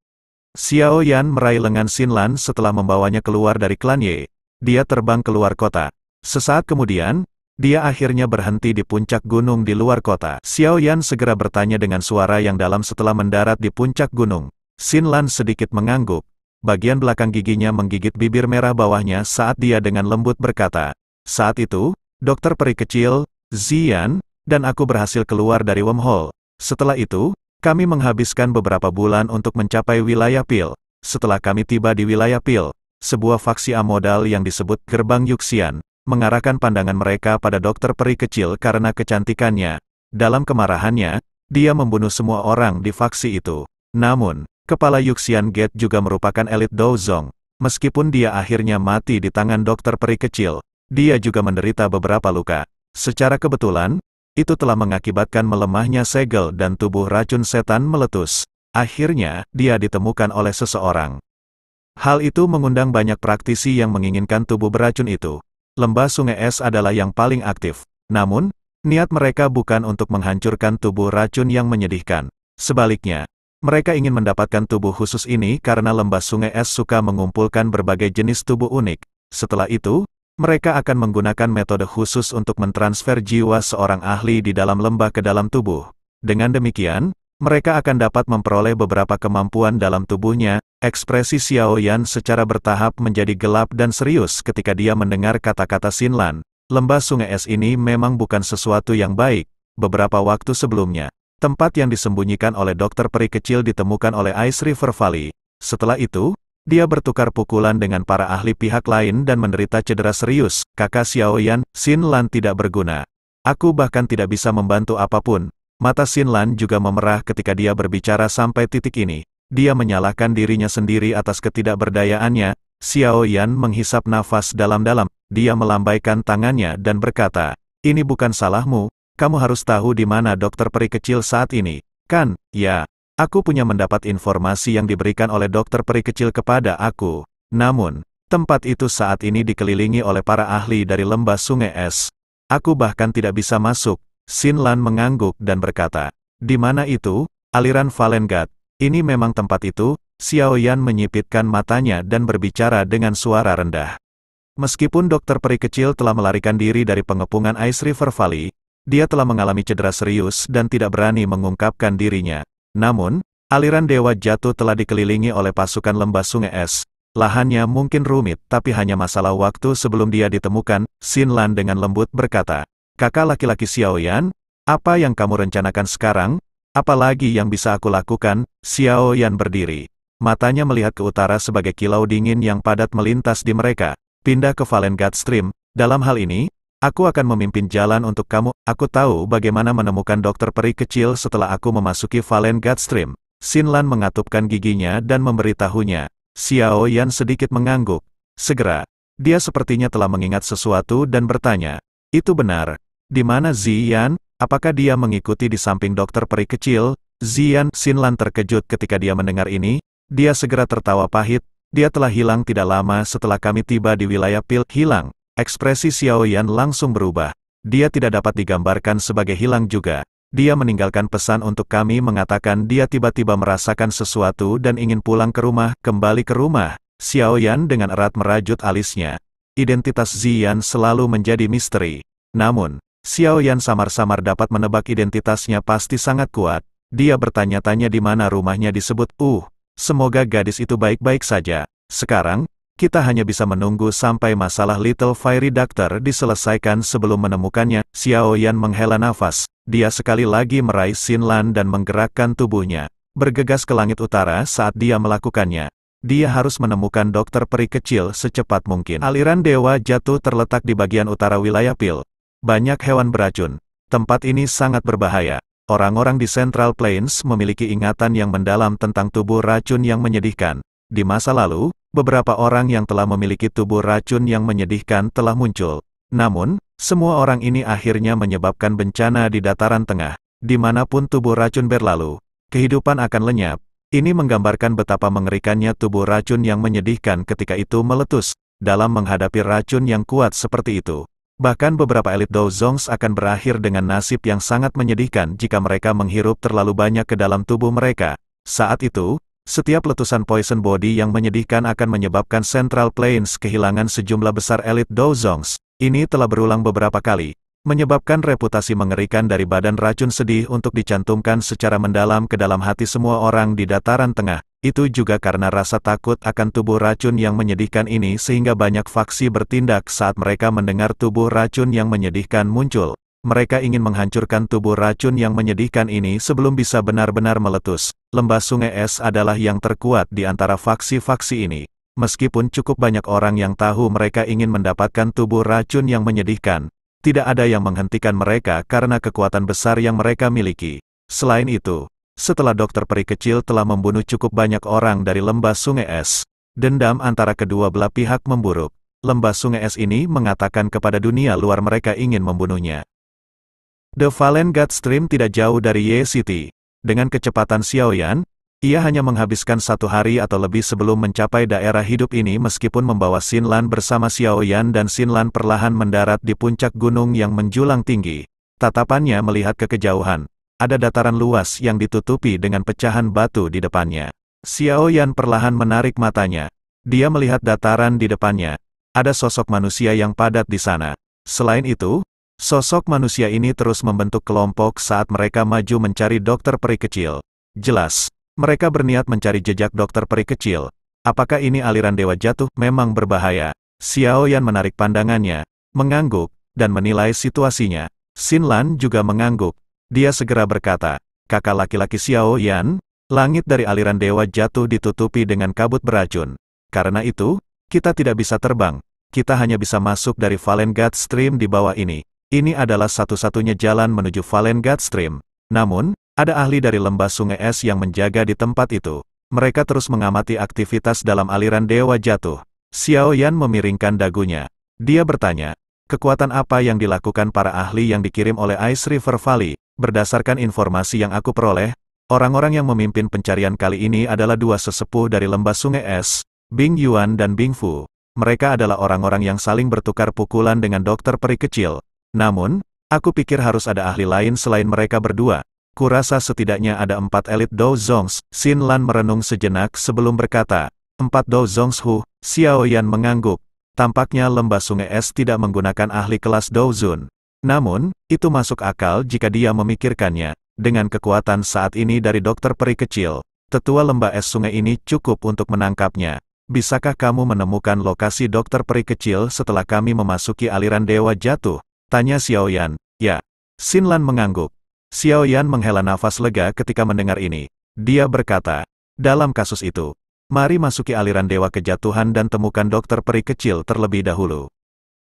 Xiao Yan meraih lengan Xinlan setelah membawanya keluar dari klan Ye. Dia terbang keluar kota. Sesaat kemudian, dia akhirnya berhenti di puncak gunung di luar kota. Xiao Yan segera bertanya dengan suara yang dalam setelah mendarat di puncak gunung. Xinlan sedikit mengangguk. Bagian belakang giginya menggigit bibir merah bawahnya saat dia dengan lembut berkata, "Saat itu, dokter peri kecil, Ziyan, dan aku berhasil keluar dari wormhole. Setelah itu, kami menghabiskan beberapa bulan untuk mencapai wilayah Pil. Setelah kami tiba di wilayah Pil, sebuah faksi amodal yang disebut Gerbang Yuxian, mengarahkan pandangan mereka pada dokter peri kecil karena kecantikannya. Dalam kemarahannya, dia membunuh semua orang di faksi itu. Namun, kepala Yuxian Gate juga merupakan elit Douzong. Meskipun dia akhirnya mati di tangan dokter peri kecil, dia juga menderita beberapa luka. Secara kebetulan, itu telah mengakibatkan melemahnya segel dan tubuh racun setan meletus. Akhirnya, dia ditemukan oleh seseorang. Hal itu mengundang banyak praktisi yang menginginkan tubuh beracun itu. Lembah Sungai Es adalah yang paling aktif. Namun, niat mereka bukan untuk menghancurkan tubuh racun yang menyedihkan. Sebaliknya, mereka ingin mendapatkan tubuh khusus ini karena Lembah Sungai Es suka mengumpulkan berbagai jenis tubuh unik. Setelah itu, mereka akan menggunakan metode khusus untuk mentransfer jiwa seorang ahli di dalam lembah ke dalam tubuh. Dengan demikian, mereka akan dapat memperoleh beberapa kemampuan dalam tubuhnya. Ekspresi Xiao Yan secara bertahap menjadi gelap dan serius ketika dia mendengar kata-kata Xinlan. Lembah Sungai Es ini memang bukan sesuatu yang baik. Beberapa waktu sebelumnya, tempat yang disembunyikan oleh dokter peri kecil ditemukan oleh Ice River Valley. Setelah itu, dia bertukar pukulan dengan para ahli pihak lain dan menderita cedera serius. Kakak Xiao Yan, Xinlan tidak berguna. Aku bahkan tidak bisa membantu apapun. Mata Xinlan juga memerah ketika dia berbicara sampai titik ini. Dia menyalahkan dirinya sendiri atas ketidakberdayaannya. Xiao Yan menghisap nafas dalam-dalam. Dia melambaikan tangannya dan berkata, "Ini bukan salahmu. Kamu harus tahu di mana dokter peri kecil saat ini, kan?" "Ya, aku punya mendapat informasi yang diberikan oleh dokter peri kecil kepada aku. Namun, tempat itu saat ini dikelilingi oleh para ahli dari Lembah Sungai Es. Aku bahkan tidak bisa masuk." Xinlan mengangguk dan berkata, "Di mana itu?" "Aliran Valengard. Ini memang tempat itu." Xiao Yan menyipitkan matanya dan berbicara dengan suara rendah. Meskipun dokter peri kecil telah melarikan diri dari pengepungan Ice River Valley, dia telah mengalami cedera serius dan tidak berani mengungkapkan dirinya. Namun, aliran Dewa Jatuh telah dikelilingi oleh pasukan Lembah Sungai Es. Lahannya mungkin rumit, tapi hanya masalah waktu sebelum dia ditemukan. Xinlan dengan lembut berkata, "Kakak laki-laki Xiao Yan, apa yang kamu rencanakan sekarang? Apalagi yang bisa aku lakukan?" Xiao Yan berdiri. Matanya melihat ke utara sebagai kilau dingin yang padat melintas di mereka. "Pindah ke Valengard Stream, Dalam hal ini, aku akan memimpin jalan untuk kamu. Aku tahu bagaimana menemukan dokter peri kecil setelah aku memasuki Valen Godstream. Xinlan mengatupkan giginya dan memberitahunya. Xiao Yan sedikit mengangguk. Segera, dia sepertinya telah mengingat sesuatu dan bertanya, itu benar. Di mana Ziyan? Apakah dia mengikuti di samping dokter peri kecil? Ziyan, Xinlan terkejut ketika dia mendengar ini. Dia segera tertawa pahit. Dia telah hilang tidak lama setelah kami tiba di wilayah Pil. Hilang. Ekspresi Xiao Yan langsung berubah. Dia tidak dapat digambarkan sebagai hilang juga. Dia meninggalkan pesan untuk kami mengatakan dia tiba-tiba merasakan sesuatu dan ingin pulang ke rumah, kembali ke rumah. Xiao Yan dengan erat merajut alisnya. Identitas Ziyan selalu menjadi misteri. Namun, Xiao Yan samar-samar dapat menebak identitasnya pasti sangat kuat. Dia bertanya-tanya di mana rumahnya disebut. Semoga gadis itu baik-baik saja. Sekarang, kita hanya bisa menunggu sampai masalah Little Fairy Doctor diselesaikan sebelum menemukannya. Xiao Yan menghela nafas. Dia sekali lagi meraih Xinlan dan menggerakkan tubuhnya. Bergegas ke langit utara saat dia melakukannya. Dia harus menemukan dokter peri kecil secepat mungkin. Aliran Dewa Jatuh terletak di bagian utara wilayah Pil. Banyak hewan beracun. Tempat ini sangat berbahaya. Orang-orang di Central Plains memiliki ingatan yang mendalam tentang tubuh racun yang menyedihkan. Di masa lalu, beberapa orang yang telah memiliki tubuh racun yang menyedihkan telah muncul. Namun, semua orang ini akhirnya menyebabkan bencana di dataran tengah. Dimanapun tubuh racun berlalu, kehidupan akan lenyap. Ini menggambarkan betapa mengerikannya tubuh racun yang menyedihkan ketika itu meletus. Dalam menghadapi racun yang kuat seperti itu, bahkan beberapa elit Dozongs akan berakhir dengan nasib yang sangat menyedihkan jika mereka menghirup terlalu banyak ke dalam tubuh mereka. Saat itu, setiap letusan poison body yang menyedihkan akan menyebabkan Central Plains kehilangan sejumlah besar elit Dozongs. Ini telah berulang beberapa kali, menyebabkan reputasi mengerikan dari badan racun sedih untuk dicantumkan secara mendalam ke dalam hati semua orang di dataran tengah. Itu juga karena rasa takut akan tubuh racun yang menyedihkan ini sehingga banyak faksi bertindak saat mereka mendengar tubuh racun yang menyedihkan muncul. Mereka ingin menghancurkan tubuh racun yang menyedihkan ini sebelum bisa benar-benar meletus. Lembah Sungai Es adalah yang terkuat di antara faksi-faksi ini. Meskipun cukup banyak orang yang tahu mereka ingin mendapatkan tubuh racun yang menyedihkan, tidak ada yang menghentikan mereka karena kekuatan besar yang mereka miliki. Selain itu, setelah dokter peri kecil telah membunuh cukup banyak orang dari Lembah Sungai Es, dendam antara kedua belah pihak memburuk. Lembah Sungai Es ini mengatakan kepada dunia luar mereka ingin membunuhnya. The Valen Godstream tidak jauh dari Ye City. Dengan kecepatan Xiao Yan, ia hanya menghabiskan 1 hari atau lebih sebelum mencapai daerah hidup ini meskipun membawa Xinlan bersama Xiao Yan dan Xinlan perlahan mendarat di puncak gunung yang menjulang tinggi. Tatapannya melihat ke kejauhan. Ada dataran luas yang ditutupi dengan pecahan batu di depannya. Xiao Yan perlahan menarik matanya. Dia melihat dataran di depannya. Ada sosok manusia yang padat di sana. Selain itu, sosok manusia ini terus membentuk kelompok saat mereka maju mencari dokter peri kecil. Jelas, mereka berniat mencari jejak dokter peri kecil. Apakah ini aliran Dewa Jatuh? Memang berbahaya. Xiao Yan menarik pandangannya, mengangguk, dan menilai situasinya. Xinlan juga mengangguk. Dia segera berkata, kakak laki-laki Xiao Yan, langit dari aliran Dewa Jatuh ditutupi dengan kabut beracun. Karena itu, kita tidak bisa terbang. Kita hanya bisa masuk dari Valen Godstream di bawah ini. Ini adalah satu-satunya jalan menuju Valen Godstream. Namun, ada ahli dari Lembah Sungai Es yang menjaga di tempat itu. Mereka terus mengamati aktivitas dalam aliran Dewa Jatuh. Xiao Yan memiringkan dagunya. Dia bertanya, kekuatan apa yang dilakukan para ahli yang dikirim oleh Ice River Valley? Berdasarkan informasi yang aku peroleh, orang-orang yang memimpin pencarian kali ini adalah 2 sesepuh dari Lembah Sungai Es, Bing Yuan dan Bing Fu. Mereka adalah orang-orang yang saling bertukar pukulan dengan dokter peri kecil. Namun, aku pikir harus ada ahli lain selain mereka berdua. Kurasa setidaknya ada 4 elit Dozongs. Xinlan merenung sejenak sebelum berkata, 4 Dozongs Hu. Xiao Yan mengangguk. Tampaknya Lembah Sungai Es tidak menggunakan ahli kelas Dozun. Namun, itu masuk akal jika dia memikirkannya. Dengan kekuatan saat ini dari dokter peri kecil, tetua Lembah Es Sungai ini cukup untuk menangkapnya. Bisakah kamu menemukan lokasi dokter peri kecil setelah kami memasuki aliran Dewa Jatuh? Tanya Xiao Yan. Ya. Xinlan mengangguk. Xiao Yan menghela nafas lega ketika mendengar ini. Dia berkata, dalam kasus itu, mari masuki aliran Dewa Kejatuhan dan temukan dokter peri kecil terlebih dahulu.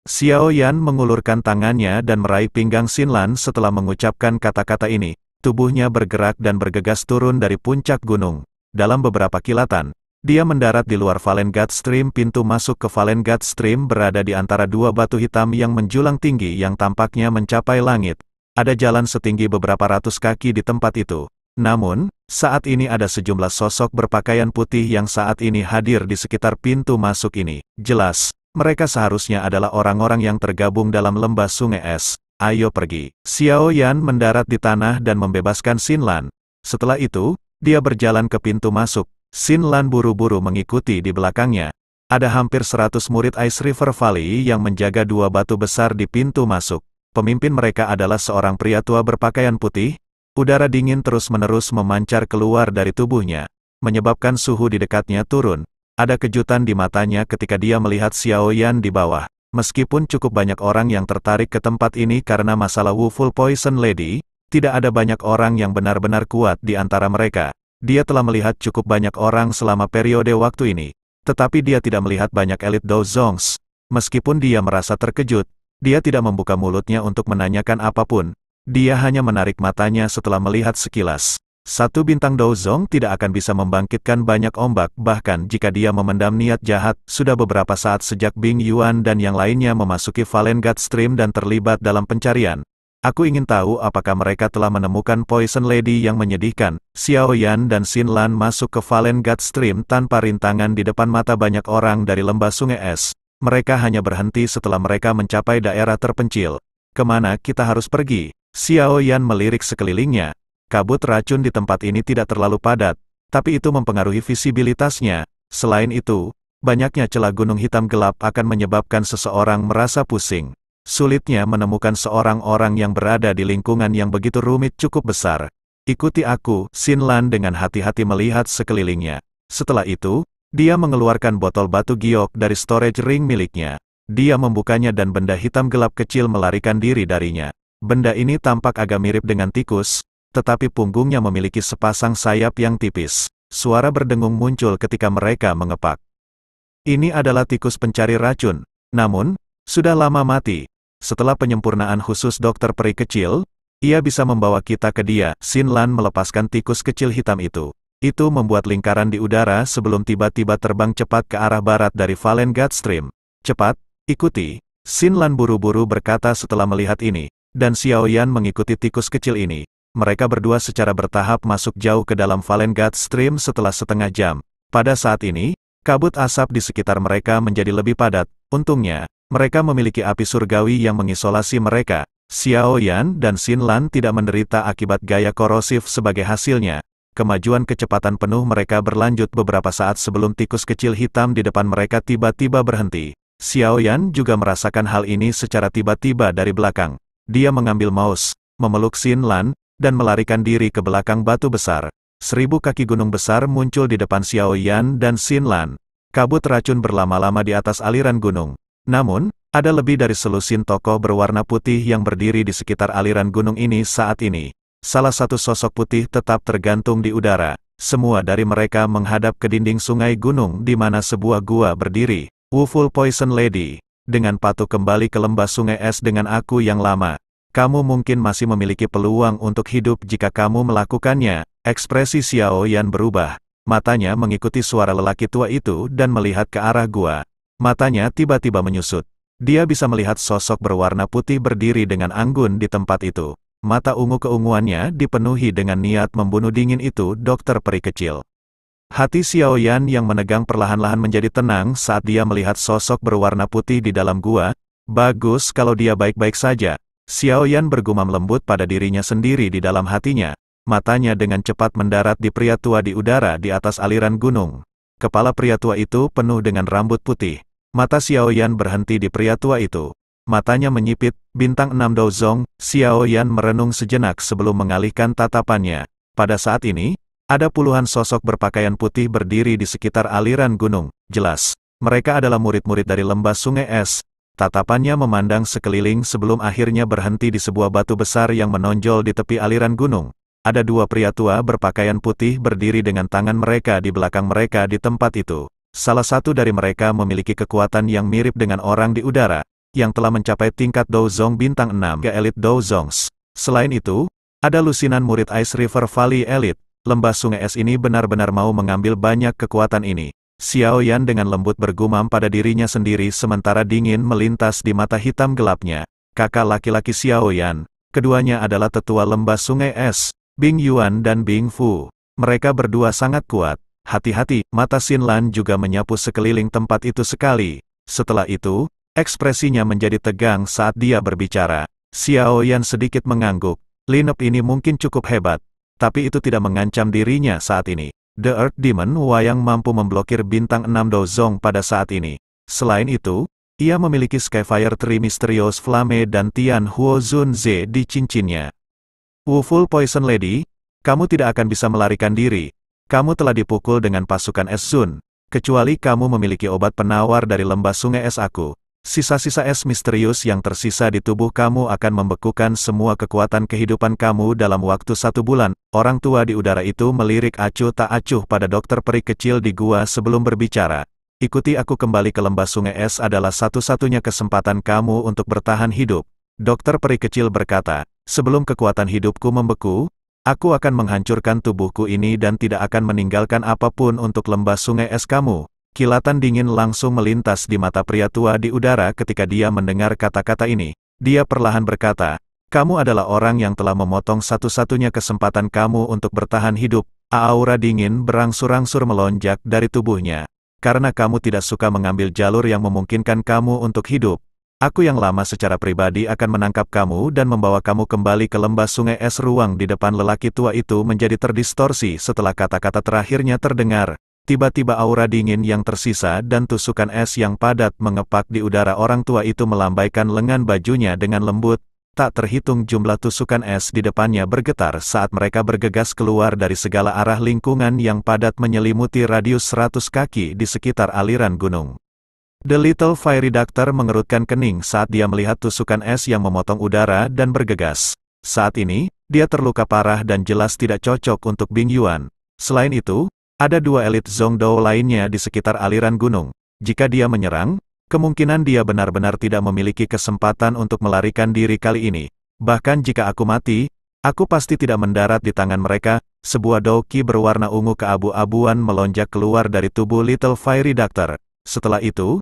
Xiao Yan mengulurkan tangannya dan meraih pinggang Xinlan setelah mengucapkan kata-kata ini. Tubuhnya bergerak dan bergegas turun dari puncak gunung. Dalam beberapa kilatan, dia mendarat di luar Valen God Stream. Pintu masuk ke Valen God Stream berada di antara dua batu hitam yang menjulang tinggi yang tampaknya mencapai langit. Ada jalan setinggi beberapa ratus kaki di tempat itu. Namun, saat ini ada sejumlah sosok berpakaian putih yang saat ini hadir di sekitar pintu masuk ini. Jelas, mereka seharusnya adalah orang-orang yang tergabung dalam lembah sungai es. Ayo pergi. Xiao Yan mendarat di tanah dan membebaskan Xinlan. Setelah itu, dia berjalan ke pintu masuk. Xinlan buru-buru mengikuti di belakangnya. Ada hampir 100 murid Ice River Valley yang menjaga dua batu besar di pintu masuk. Pemimpin mereka adalah seorang pria tua berpakaian putih. Udara dingin terus-menerus memancar keluar dari tubuhnya, menyebabkan suhu di dekatnya turun. Ada kejutan di matanya ketika dia melihat Xiao Yan di bawah. Meskipun cukup banyak orang yang tertarik ke tempat ini karena masalah Wuful Poison Lady, tidak ada banyak orang yang benar-benar kuat di antara mereka. Dia telah melihat cukup banyak orang selama periode waktu ini, tetapi dia tidak melihat banyak elit Dozongs. Meskipun dia merasa terkejut, dia tidak membuka mulutnya untuk menanyakan apapun. Dia hanya menarik matanya setelah melihat sekilas. Satu bintang Dozong tidak akan bisa membangkitkan banyak ombak, bahkan jika dia memendam niat jahat. Sudah beberapa saat sejak Bing Yuan dan yang lainnya memasuki Valen God Stream dan terlibat dalam pencarian. Aku ingin tahu apakah mereka telah menemukan Poison Lady yang menyedihkan. Xiao Yan dan Xinlan masuk ke Valen God Stream tanpa rintangan di depan mata banyak orang dari lembah sungai es. Mereka hanya berhenti setelah mereka mencapai daerah terpencil. Kemana kita harus pergi? Xiao Yan melirik sekelilingnya. Kabut racun di tempat ini tidak terlalu padat, tapi itu mempengaruhi visibilitasnya. Selain itu, banyaknya celah gunung hitam gelap akan menyebabkan seseorang merasa pusing. Sulitnya menemukan seorang orang yang berada di lingkungan yang begitu rumit cukup besar. Ikuti aku, Xinlan dengan hati-hati melihat sekelilingnya. Setelah itu, dia mengeluarkan botol batu giok dari storage ring miliknya. Dia membukanya dan benda hitam gelap kecil melarikan diri darinya. Benda ini tampak agak mirip dengan tikus, tetapi punggungnya memiliki sepasang sayap yang tipis. Suara berdengung muncul ketika mereka mengepak. Ini adalah tikus pencari racun, namun, sudah lama mati. Setelah penyempurnaan khusus dokter peri kecil, ia bisa membawa kita ke dia. Xinlan melepaskan tikus kecil hitam itu. Itu membuat lingkaran di udara sebelum tiba-tiba terbang cepat ke arah barat dari Valen God Stream. Cepat, ikuti. Xinlan buru-buru berkata setelah melihat ini, dan Xiao Yan mengikuti tikus kecil ini. Mereka berdua secara bertahap masuk jauh ke dalam Valen God Stream setelah setengah jam. Pada saat ini, kabut asap di sekitar mereka menjadi lebih padat. Untungnya, mereka memiliki api surgawi yang mengisolasi mereka. Xiao Yan dan Xinlan tidak menderita akibat gaya korosif sebagai hasilnya. Kemajuan kecepatan penuh mereka berlanjut beberapa saat sebelum tikus kecil hitam di depan mereka tiba-tiba berhenti. Xiao Yan juga merasakan hal ini secara tiba-tiba dari belakang. Dia mengambil mouse, memeluk Xinlan, dan melarikan diri ke belakang batu besar. 1000 kaki gunung besar muncul di depan Xiao Yan dan Xinlan. Kabut racun berlama-lama di atas aliran gunung. Namun, ada lebih dari selusin tokoh berwarna putih yang berdiri di sekitar aliran gunung ini saat ini. Salah satu sosok putih tetap tergantung di udara. Semua dari mereka menghadap ke dinding sungai gunung di mana sebuah gua berdiri. Wuful Poison Lady, dengan patuh kembali ke lembah sungai es dengan aku yang lama. Kamu mungkin masih memiliki peluang untuk hidup jika kamu melakukannya. Ekspresi Xiao Yan berubah. Matanya mengikuti suara lelaki tua itu dan melihat ke arah gua. Matanya tiba-tiba menyusut. Dia bisa melihat sosok berwarna putih berdiri dengan anggun di tempat itu. Mata ungu keunguannya dipenuhi dengan niat membunuh dingin itu dokter peri kecil. Hati Xiao Yan yang menegang perlahan-lahan menjadi tenang saat dia melihat sosok berwarna putih di dalam gua. Bagus kalau dia baik-baik saja. Xiao Yan bergumam lembut pada dirinya sendiri di dalam hatinya. Matanya dengan cepat mendarat di pria tua di udara di atas aliran gunung. Kepala pria tua itu penuh dengan rambut putih. Mata Xiao Yan berhenti di pria tua itu. Matanya menyipit, bintang 6 Dozong. Xiao Yan merenung sejenak sebelum mengalihkan tatapannya. Pada saat ini, ada puluhan sosok berpakaian putih berdiri di sekitar aliran gunung. Jelas, mereka adalah murid-murid dari lembah sungai es. Tatapannya memandang sekeliling sebelum akhirnya berhenti di sebuah batu besar yang menonjol di tepi aliran gunung. Ada dua pria tua berpakaian putih berdiri dengan tangan mereka di belakang mereka di tempat itu. Salah satu dari mereka memiliki kekuatan yang mirip dengan orang di udara. yang telah mencapai tingkat Douzong bintang 6 ke Elite Douzongs. Selain itu, ada lusinan murid Ice River Valley Elite. Lembah sungai es ini benar-benar mau mengambil banyak kekuatan ini. Xiao Yan dengan lembut bergumam pada dirinya sendiri sementara dingin melintas di mata hitam gelapnya. Kakak laki-laki Xiao Yan, keduanya adalah tetua lembah sungai es, Bing Yuan dan Bing Fu. Mereka berdua sangat kuat. Hati-hati, mata Xin Lan juga menyapu sekeliling tempat itu sekali. Setelah itu, ekspresinya menjadi tegang saat dia berbicara. Xiao Yan sedikit mengangguk. Lineup ini mungkin cukup hebat, tapi itu tidak mengancam dirinya saat ini. The Earth Demon Wayang mampu memblokir bintang 6 Douzong pada saat ini. Selain itu, ia memiliki Skyfire Tree Mysterious Flame dan Tian Huo Zun Ze di cincinnya. Wu Full Poison Lady, kamu tidak akan bisa melarikan diri. Kamu telah dipukul dengan pasukan es Zun. Kecuali kamu memiliki obat penawar dari lembah sungai es aku. Sisa-sisa es misterius yang tersisa di tubuh kamu akan membekukan semua kekuatan kehidupan kamu dalam waktu 1 bulan. Orang tua di udara itu melirik acuh tak acuh pada dokter peri kecil di gua sebelum berbicara. Ikuti aku kembali ke lembah sungai es adalah satu-satunya kesempatan kamu untuk bertahan hidup. Dokter peri kecil berkata, sebelum kekuatan hidupku membeku, aku akan menghancurkan tubuhku ini dan tidak akan meninggalkan apapun untuk lembah sungai es kamu. Kilatan dingin langsung melintas di mata pria tua di udara ketika dia mendengar kata-kata ini. Dia perlahan berkata, kamu adalah orang yang telah memotong satu-satunya kesempatan kamu untuk bertahan hidup. Aura dingin berangsur-angsur melonjak dari tubuhnya. Karena kamu tidak suka mengambil jalur yang memungkinkan kamu untuk hidup. Aku yang lama secara pribadi akan menangkap kamu dan membawa kamu kembali ke lembah sungai es. Ruang di depan lelaki tua itu menjadi terdistorsi setelah kata-kata terakhirnya terdengar. Tiba-tiba aura dingin yang tersisa dan tusukan es yang padat mengepak di udara. Orang tua itu melambaikan lengan bajunya dengan lembut. Tak terhitung jumlah tusukan es di depannya bergetar saat mereka bergegas keluar dari segala arah. Lingkungan yang padat menyelimuti radius 100 kaki di sekitar aliran gunung. The Little Fairy Doctor mengerutkan kening saat dia melihat tusukan es yang memotong udara dan bergegas. Saat ini, dia terluka parah dan jelas tidak cocok untuk Bing Yuan. Selain itu, ada 2 elit Zongdou lainnya di sekitar aliran gunung. Jika dia menyerang, kemungkinan dia benar-benar tidak memiliki kesempatan untuk melarikan diri kali ini. Bahkan jika aku mati, aku pasti tidak mendarat di tangan mereka. Sebuah doki berwarna ungu keabu-abuan melonjak keluar dari tubuh Little Fairy Doctor. Setelah itu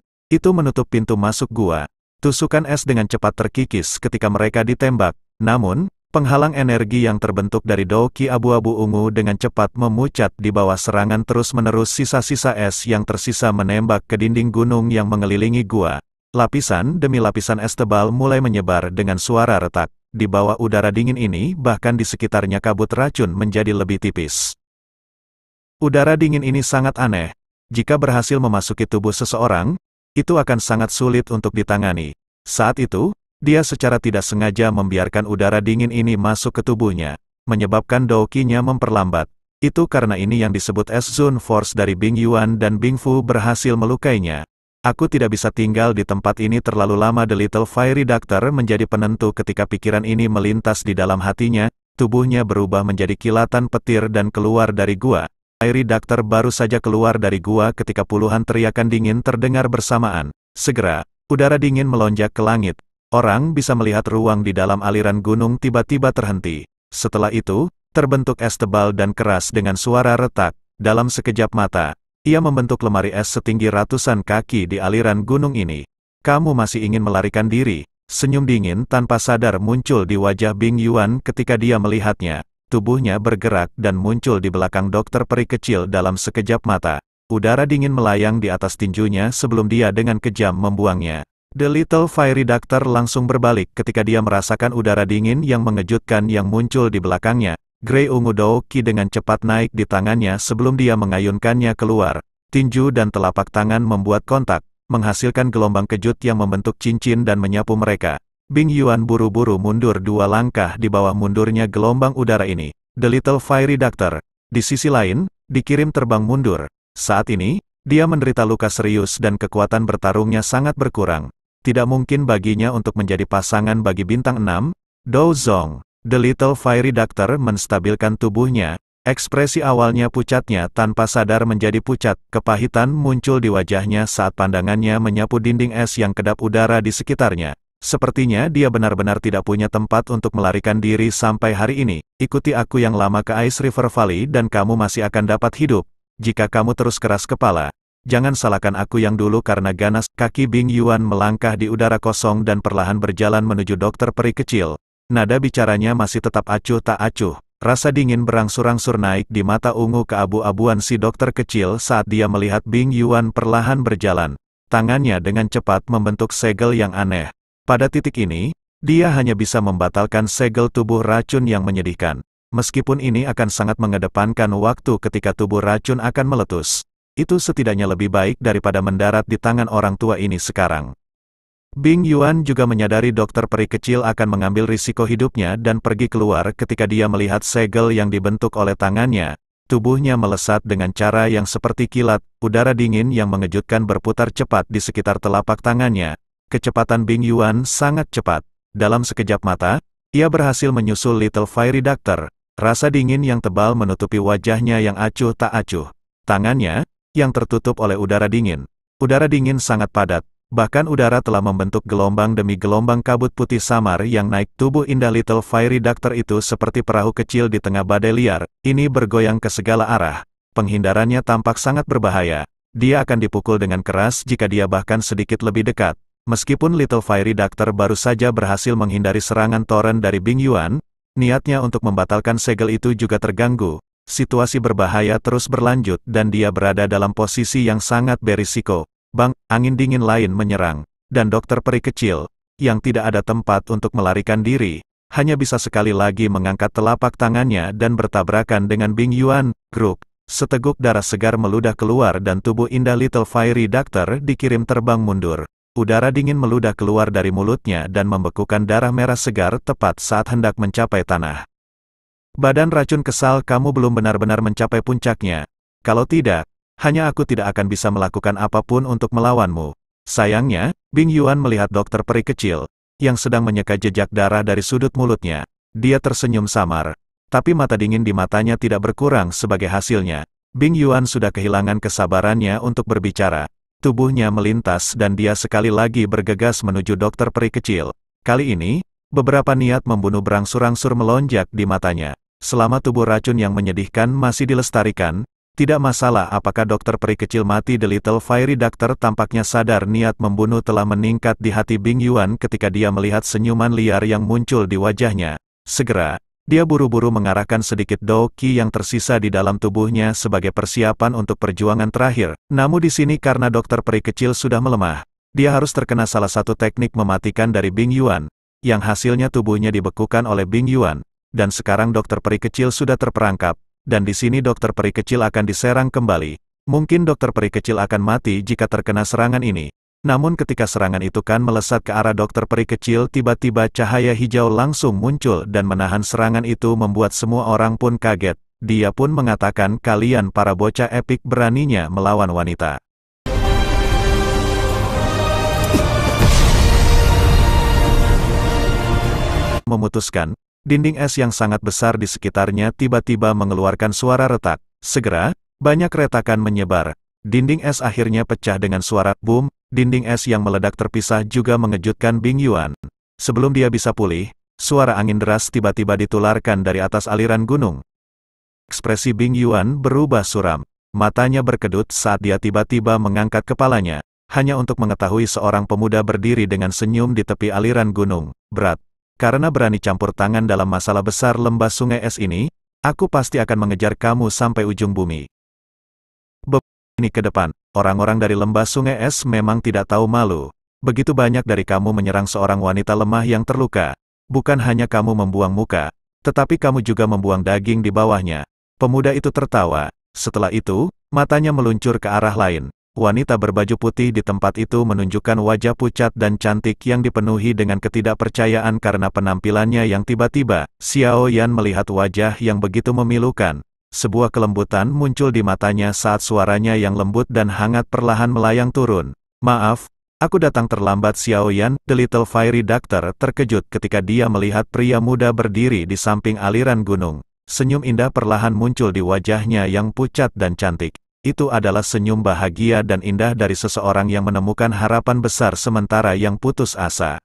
menutup pintu masuk gua. Tusukan es dengan cepat terkikis ketika mereka ditembak. Namun, penghalang energi yang terbentuk dari doki abu-abu ungu dengan cepat memucat di bawah serangan terus-menerus. Sisa-sisa es yang tersisa menembak ke dinding gunung yang mengelilingi gua. Lapisan demi lapisan es tebal mulai menyebar dengan suara retak. Di bawah udara dingin ini, bahkan di sekitarnya kabut racun menjadi lebih tipis. Udara dingin ini sangat aneh. Jika berhasil memasuki tubuh seseorang, itu akan sangat sulit untuk ditangani. Saat itu, dia secara tidak sengaja membiarkan udara dingin ini masuk ke tubuhnya, menyebabkan dokinya memperlambat. Itu karena ini yang disebut es Zone Force dari Bing Yuan dan Bing Fu berhasil melukainya. Aku tidak bisa tinggal di tempat ini terlalu lama. The Little Fairy Doctor menjadi penentu ketika pikiran ini melintas di dalam hatinya. Tubuhnya berubah menjadi kilatan petir dan keluar dari gua. Fairy Doctor baru saja keluar dari gua ketika puluhan teriakan dingin terdengar bersamaan. Segera, udara dingin melonjak ke langit. Orang bisa melihat ruang di dalam aliran gunung tiba-tiba terhenti. Setelah itu, terbentuk es tebal dan keras dengan suara retak. Dalam sekejap mata, ia membentuk lemari es setinggi ratusan kaki di aliran gunung ini. Kamu masih ingin melarikan diri? Senyum dingin tanpa sadar muncul di wajah Bing Yuan ketika dia melihatnya. Tubuhnya bergerak dan muncul di belakang dokter peri kecil dalam sekejap mata. Udara dingin melayang di atas tinjunya sebelum dia dengan kejam membuangnya. The Little Fairy Doctor langsung berbalik ketika dia merasakan udara dingin yang mengejutkan yang muncul di belakangnya. Grey ungu doki dengan cepat naik di tangannya sebelum dia mengayunkannya keluar. Tinju dan telapak tangan membuat kontak, menghasilkan gelombang kejut yang membentuk cincin dan menyapu mereka. Bing Yuan buru-buru mundur 2 langkah di bawah mundurnya gelombang udara ini. The Little Fairy Doctor, di sisi lain, dikirim terbang mundur. Saat ini, dia menderita luka serius dan kekuatan bertarungnya sangat berkurang. Tidak mungkin baginya untuk menjadi pasangan bagi bintang 6, Douzong. The Little Fairy Doctor menstabilkan tubuhnya. Ekspresi awalnya pucatnya tanpa sadar menjadi pucat, kepahitan muncul di wajahnya saat pandangannya menyapu dinding es yang kedap udara di sekitarnya. Sepertinya dia benar-benar tidak punya tempat untuk melarikan diri sampai hari ini. Ikuti aku yang lama ke Ice River Valley dan kamu masih akan dapat hidup. Jika kamu terus keras kepala, jangan salahkan aku yang dulu karena ganas. Kaki Bing Yuan melangkah di udara kosong dan perlahan berjalan menuju dokter peri kecil. Nada bicaranya masih tetap acuh tak acuh. Rasa dingin berangsur-angsur naik di mata ungu keabu-abuan si dokter kecil saat dia melihat Bing Yuan perlahan berjalan. Tangannya dengan cepat membentuk segel yang aneh. Pada titik ini, dia hanya bisa membatalkan segel tubuh racun yang menyedihkan. Meskipun ini akan sangat mengedepankan waktu ketika tubuh racun akan meletus. Itu setidaknya lebih baik daripada mendarat di tangan orang tua ini sekarang. Bing Yuan juga menyadari dokter peri kecil akan mengambil risiko hidupnya dan pergi keluar ketika dia melihat segel yang dibentuk oleh tangannya. Tubuhnya melesat dengan cara yang seperti kilat, udara dingin yang mengejutkan berputar cepat di sekitar telapak tangannya. Kecepatan Bing Yuan sangat cepat. Dalam sekejap mata, ia berhasil menyusul Little Fairy Doctor. Rasa dingin yang tebal menutupi wajahnya yang acuh tak acuh. Tangannya, yang tertutup oleh udara dingin. Udara dingin sangat padat. Bahkan udara telah membentuk gelombang demi gelombang kabut putih samar yang naik. Tubuh indah Little Fairy Doctor itu seperti perahu kecil di tengah badai liar. Ini bergoyang ke segala arah. Penghindarannya tampak sangat berbahaya. Dia akan dipukul dengan keras jika dia bahkan sedikit lebih dekat. Meskipun Little Fairy Doctor baru saja berhasil menghindari serangan toren dari Bing Yuan, niatnya untuk membatalkan segel itu juga terganggu. Situasi berbahaya terus berlanjut dan dia berada dalam posisi yang sangat berisiko. Bang, angin dingin lain menyerang, dan dokter peri kecil, yang tidak ada tempat untuk melarikan diri, hanya bisa sekali lagi mengangkat telapak tangannya dan bertabrakan dengan Bing Yuan. Gruk, seteguk darah segar meludah keluar dan tubuh indah Little Fairy Doctor dikirim terbang mundur. Udara dingin meludah keluar dari mulutnya dan membekukan darah merah segar tepat saat hendak mencapai tanah. Badan racun kesal, kamu belum benar-benar mencapai puncaknya. Kalau tidak, hanya aku tidak akan bisa melakukan apapun untuk melawanmu. Sayangnya, Bing Yuan melihat dokter peri kecil, yang sedang menyeka jejak darah dari sudut mulutnya. Dia tersenyum samar. Tapi mata dingin di matanya tidak berkurang sebagai hasilnya. Bing Yuan sudah kehilangan kesabarannya untuk berbicara. Tubuhnya melintas dan dia sekali lagi bergegas menuju dokter peri kecil. Kali ini, beberapa niat membunuh berangsur-angsur melonjak di matanya. Selama tubuh racun yang menyedihkan masih dilestarikan, tidak masalah apakah dokter peri kecil mati. The Little Fairy Doctor tampaknya sadar niat membunuh telah meningkat di hati Bing Yuan ketika dia melihat senyuman liar yang muncul di wajahnya. Segera, dia buru-buru mengarahkan sedikit Dao Qi yang tersisa di dalam tubuhnya sebagai persiapan untuk perjuangan terakhir. Namun di sini karena dokter peri kecil sudah melemah, dia harus terkena salah satu teknik mematikan dari Bing Yuan, yang hasilnya tubuhnya dibekukan oleh Bing Yuan. Dan sekarang dokter peri kecil sudah terperangkap. Dan di sini dokter peri kecil akan diserang kembali. Mungkin dokter peri kecil akan mati jika terkena serangan ini. Namun ketika serangan itu kan melesat ke arah dokter peri kecil, tiba-tiba cahaya hijau langsung muncul dan menahan serangan itu membuat semua orang pun kaget. Dia pun mengatakan, kalian para bocah epik beraninya melawan wanita. Memutuskan. Dinding es yang sangat besar di sekitarnya tiba-tiba mengeluarkan suara retak. Segera, banyak retakan menyebar. Dinding es akhirnya pecah dengan suara boom. Dinding es yang meledak terpisah juga mengejutkan Bing Yuan. Sebelum dia bisa pulih, suara angin deras tiba-tiba ditularkan dari atas aliran gunung. Ekspresi Bing Yuan berubah suram. Matanya berkedut saat dia tiba-tiba mengangkat kepalanya, hanya untuk mengetahui seorang pemuda berdiri dengan senyum di tepi aliran gunung. Berat. Karena berani campur tangan dalam masalah besar lembah sungai es ini, aku pasti akan mengejar kamu sampai ujung bumi. Beberapa ini ke depan, orang-orang dari lembah sungai es memang tidak tahu malu. Begitu banyak dari kamu menyerang seorang wanita lemah yang terluka. Bukan hanya kamu membuang muka, tetapi kamu juga membuang daging di bawahnya. Pemuda itu tertawa. Setelah itu, matanya meluncur ke arah lain. Wanita berbaju putih di tempat itu menunjukkan wajah pucat dan cantik yang dipenuhi dengan ketidakpercayaan karena penampilannya yang tiba-tiba. Xiao Yan melihat wajah yang begitu memilukan. Sebuah kelembutan muncul di matanya saat suaranya yang lembut dan hangat perlahan melayang turun. Maaf, aku datang terlambat. Xiao Yan, The Little Fairy Doctor, terkejut ketika dia melihat pria muda berdiri di samping aliran gunung. Senyum indah perlahan muncul di wajahnya yang pucat dan cantik. Itu adalah senyum bahagia dan indah dari seseorang yang menemukan harapan besar sementara yang putus asa.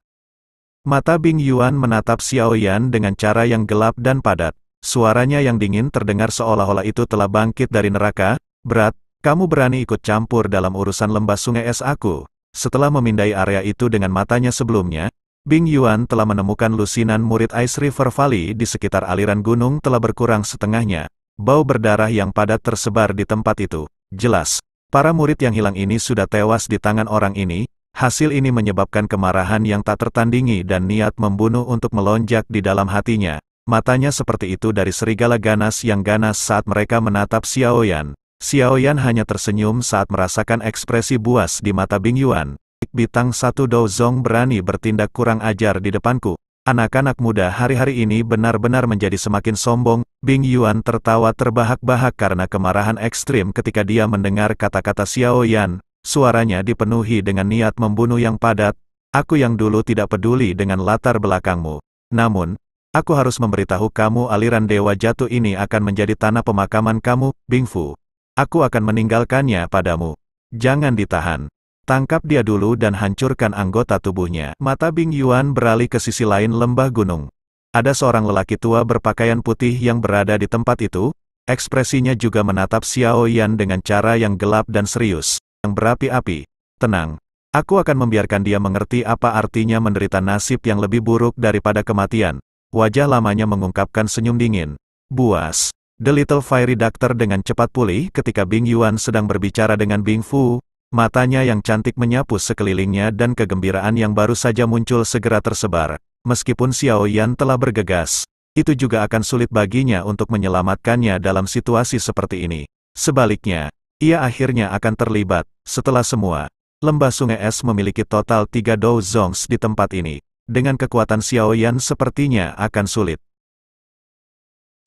Mata Bing Yuan menatap Xiao Yan dengan cara yang gelap dan padat. Suaranya yang dingin terdengar seolah-olah itu telah bangkit dari neraka. Berat, kamu berani ikut campur dalam urusan lembah sungai es aku. Setelah memindai area itu dengan matanya sebelumnya, Bing Yuan telah menemukan lusinan murid Ice River Valley di sekitar aliran gunung telah berkurang setengahnya. Bau berdarah yang padat tersebar di tempat itu. Jelas, para murid yang hilang ini sudah tewas di tangan orang ini. Hasil ini menyebabkan kemarahan yang tak tertandingi dan niat membunuh untuk melonjak di dalam hatinya. Matanya seperti itu dari serigala ganas yang ganas saat mereka menatap Xiao Yan. Xiao Yan hanya tersenyum saat merasakan ekspresi buas di mata Bing Yuan. Bintang 1 Dou Zong berani bertindak kurang ajar di depanku. Anak-anak muda hari-hari ini benar-benar menjadi semakin sombong. Bing Yuan tertawa terbahak-bahak karena kemarahan ekstrim ketika dia mendengar kata-kata Xiao Yan. Suaranya dipenuhi dengan niat membunuh yang padat. Aku yang dulu tidak peduli dengan latar belakangmu. Namun, aku harus memberitahu kamu aliran Dewa Jatuh ini akan menjadi tanah pemakaman kamu, Bing Fu. Aku akan meninggalkannya padamu. Jangan ditahan. Tangkap dia dulu dan hancurkan anggota tubuhnya. Mata Bing Yuan beralih ke sisi lain lembah gunung. Ada seorang lelaki tua berpakaian putih yang berada di tempat itu. Ekspresinya juga menatap Xiao Yan dengan cara yang gelap dan serius. Yang berapi-api. Tenang. Aku akan membiarkan dia mengerti apa artinya menderita nasib yang lebih buruk daripada kematian. Wajah lamanya mengungkapkan senyum dingin. Buas. The Little Fairy Doctor dengan cepat pulih ketika Bing Yuan sedang berbicara dengan Bing Fu. Matanya yang cantik menyapu sekelilingnya dan kegembiraan yang baru saja muncul segera tersebar. Meskipun Xiao Yan telah bergegas, itu juga akan sulit baginya untuk menyelamatkannya dalam situasi seperti ini. Sebaliknya, ia akhirnya akan terlibat. Setelah semua, lembah sungai es memiliki total 3 Dou Zongs di tempat ini. Dengan kekuatan Xiao Yan sepertinya akan sulit.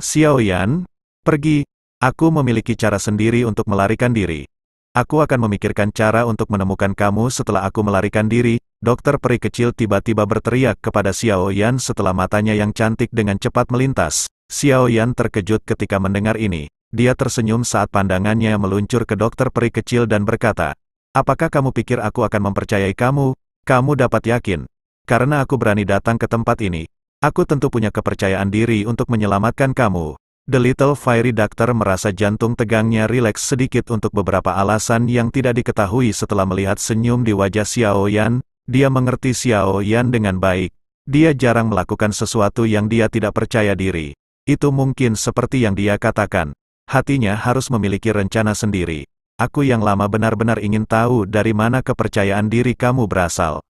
Xiao Yan, pergi. Aku memiliki cara sendiri untuk melarikan diri. Aku akan memikirkan cara untuk menemukan kamu setelah aku melarikan diri. Dokter peri kecil tiba-tiba berteriak kepada Xiao Yan setelah matanya yang cantik dengan cepat melintas. Xiao Yan terkejut ketika mendengar ini. Dia tersenyum saat pandangannya meluncur ke dokter peri kecil dan berkata, apakah kamu pikir aku akan mempercayai kamu? Kamu dapat yakin. Karena aku berani datang ke tempat ini, aku tentu punya kepercayaan diri untuk menyelamatkan kamu. The Little Fairy Doctor merasa jantung tegangnya rileks sedikit untuk beberapa alasan yang tidak diketahui setelah melihat senyum di wajah Xiao Yan. Dia mengerti Xiao Yan dengan baik. Dia jarang melakukan sesuatu yang dia tidak percaya diri. Itu mungkin seperti yang dia katakan. Hatinya harus memiliki rencana sendiri. Aku yang lama benar-benar ingin tahu dari mana kepercayaan diri kamu berasal.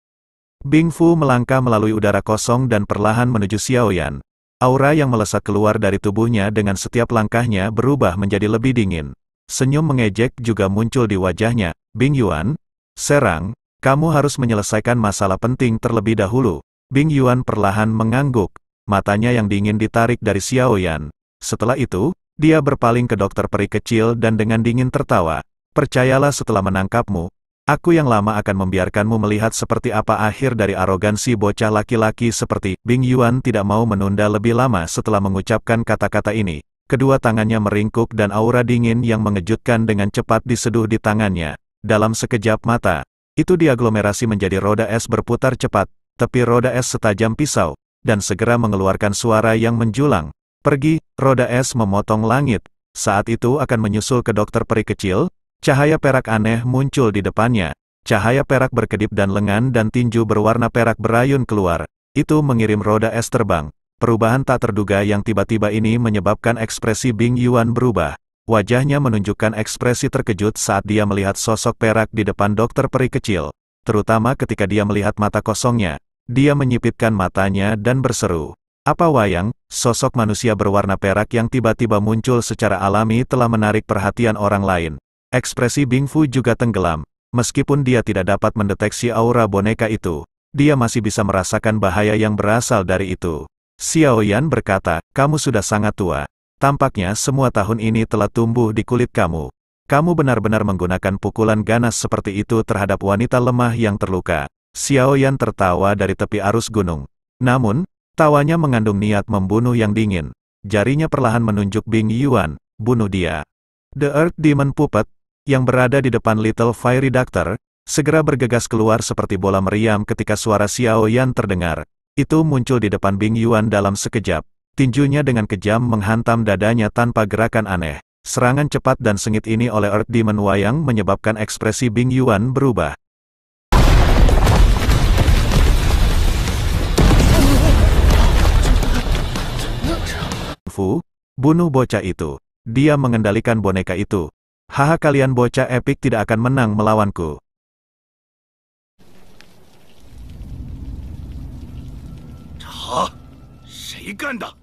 Bing Fu melangkah melalui udara kosong dan perlahan menuju Xiao Yan. Aura yang melesat keluar dari tubuhnya dengan setiap langkahnya berubah menjadi lebih dingin. Senyum mengejek juga muncul di wajahnya. Bing Yuan, serang, kamu harus menyelesaikan masalah penting terlebih dahulu. Bing Yuan perlahan mengangguk. Matanya yang dingin ditarik dari Xiao Yan. Setelah itu, dia berpaling ke dokter peri kecil dan dengan dingin tertawa. Percayalah setelah menangkapmu, aku yang lama akan membiarkanmu melihat seperti apa akhir dari arogansi bocah laki-laki seperti. Bing Yuan tidak mau menunda lebih lama setelah mengucapkan kata-kata ini. Kedua tangannya meringkuk dan aura dingin yang mengejutkan dengan cepat diseduh di tangannya. Dalam sekejap mata, itu diaglomerasi menjadi roda es berputar cepat, tepi roda es setajam pisau, dan segera mengeluarkan suara yang menjulang. Pergi, roda es memotong langit. Saat itu akan menyusul ke dokter peri kecil. Cahaya perak aneh muncul di depannya. Cahaya perak berkedip dan lengan dan tinju berwarna perak berayun keluar. Itu mengirim roda es terbang. Perubahan tak terduga yang tiba-tiba ini menyebabkan ekspresi Bing Yuan berubah. Wajahnya menunjukkan ekspresi terkejut saat dia melihat sosok perak di depan dokter peri kecil. Terutama ketika dia melihat mata kosongnya. Dia menyipitkan matanya dan berseru. Apa wayang, sosok manusia berwarna perak yang tiba-tiba muncul secara alami telah menarik perhatian orang lain. Ekspresi Bing Fu juga tenggelam. Meskipun dia tidak dapat mendeteksi aura boneka itu, dia masih bisa merasakan bahaya yang berasal dari itu. Xiao Yan berkata, kamu sudah sangat tua. Tampaknya semua tahun ini telah tumbuh di kulit kamu. Kamu benar-benar menggunakan pukulan ganas seperti itu terhadap wanita lemah yang terluka. Xiao Yan tertawa dari tepi arus gunung. Namun, tawanya mengandung niat membunuh yang dingin. Jarinya perlahan menunjuk Bing Yuan, bunuh dia. The Earth Demon Puppet, yang berada di depan Little Fairy Doctor, segera bergegas keluar seperti bola meriam ketika suara Xiao Yan terdengar. Itu muncul di depan Bing Yuan dalam sekejap. Tinjunya dengan kejam menghantam dadanya tanpa gerakan aneh. Serangan cepat dan sengit ini oleh Earth Demon Wayang menyebabkan ekspresi Bing Yuan berubah. Fu, bunuh bocah itu. Dia mengendalikan boneka itu. Haha, kalian bocah epik tidak akan menang melawanku. 他，谁干的？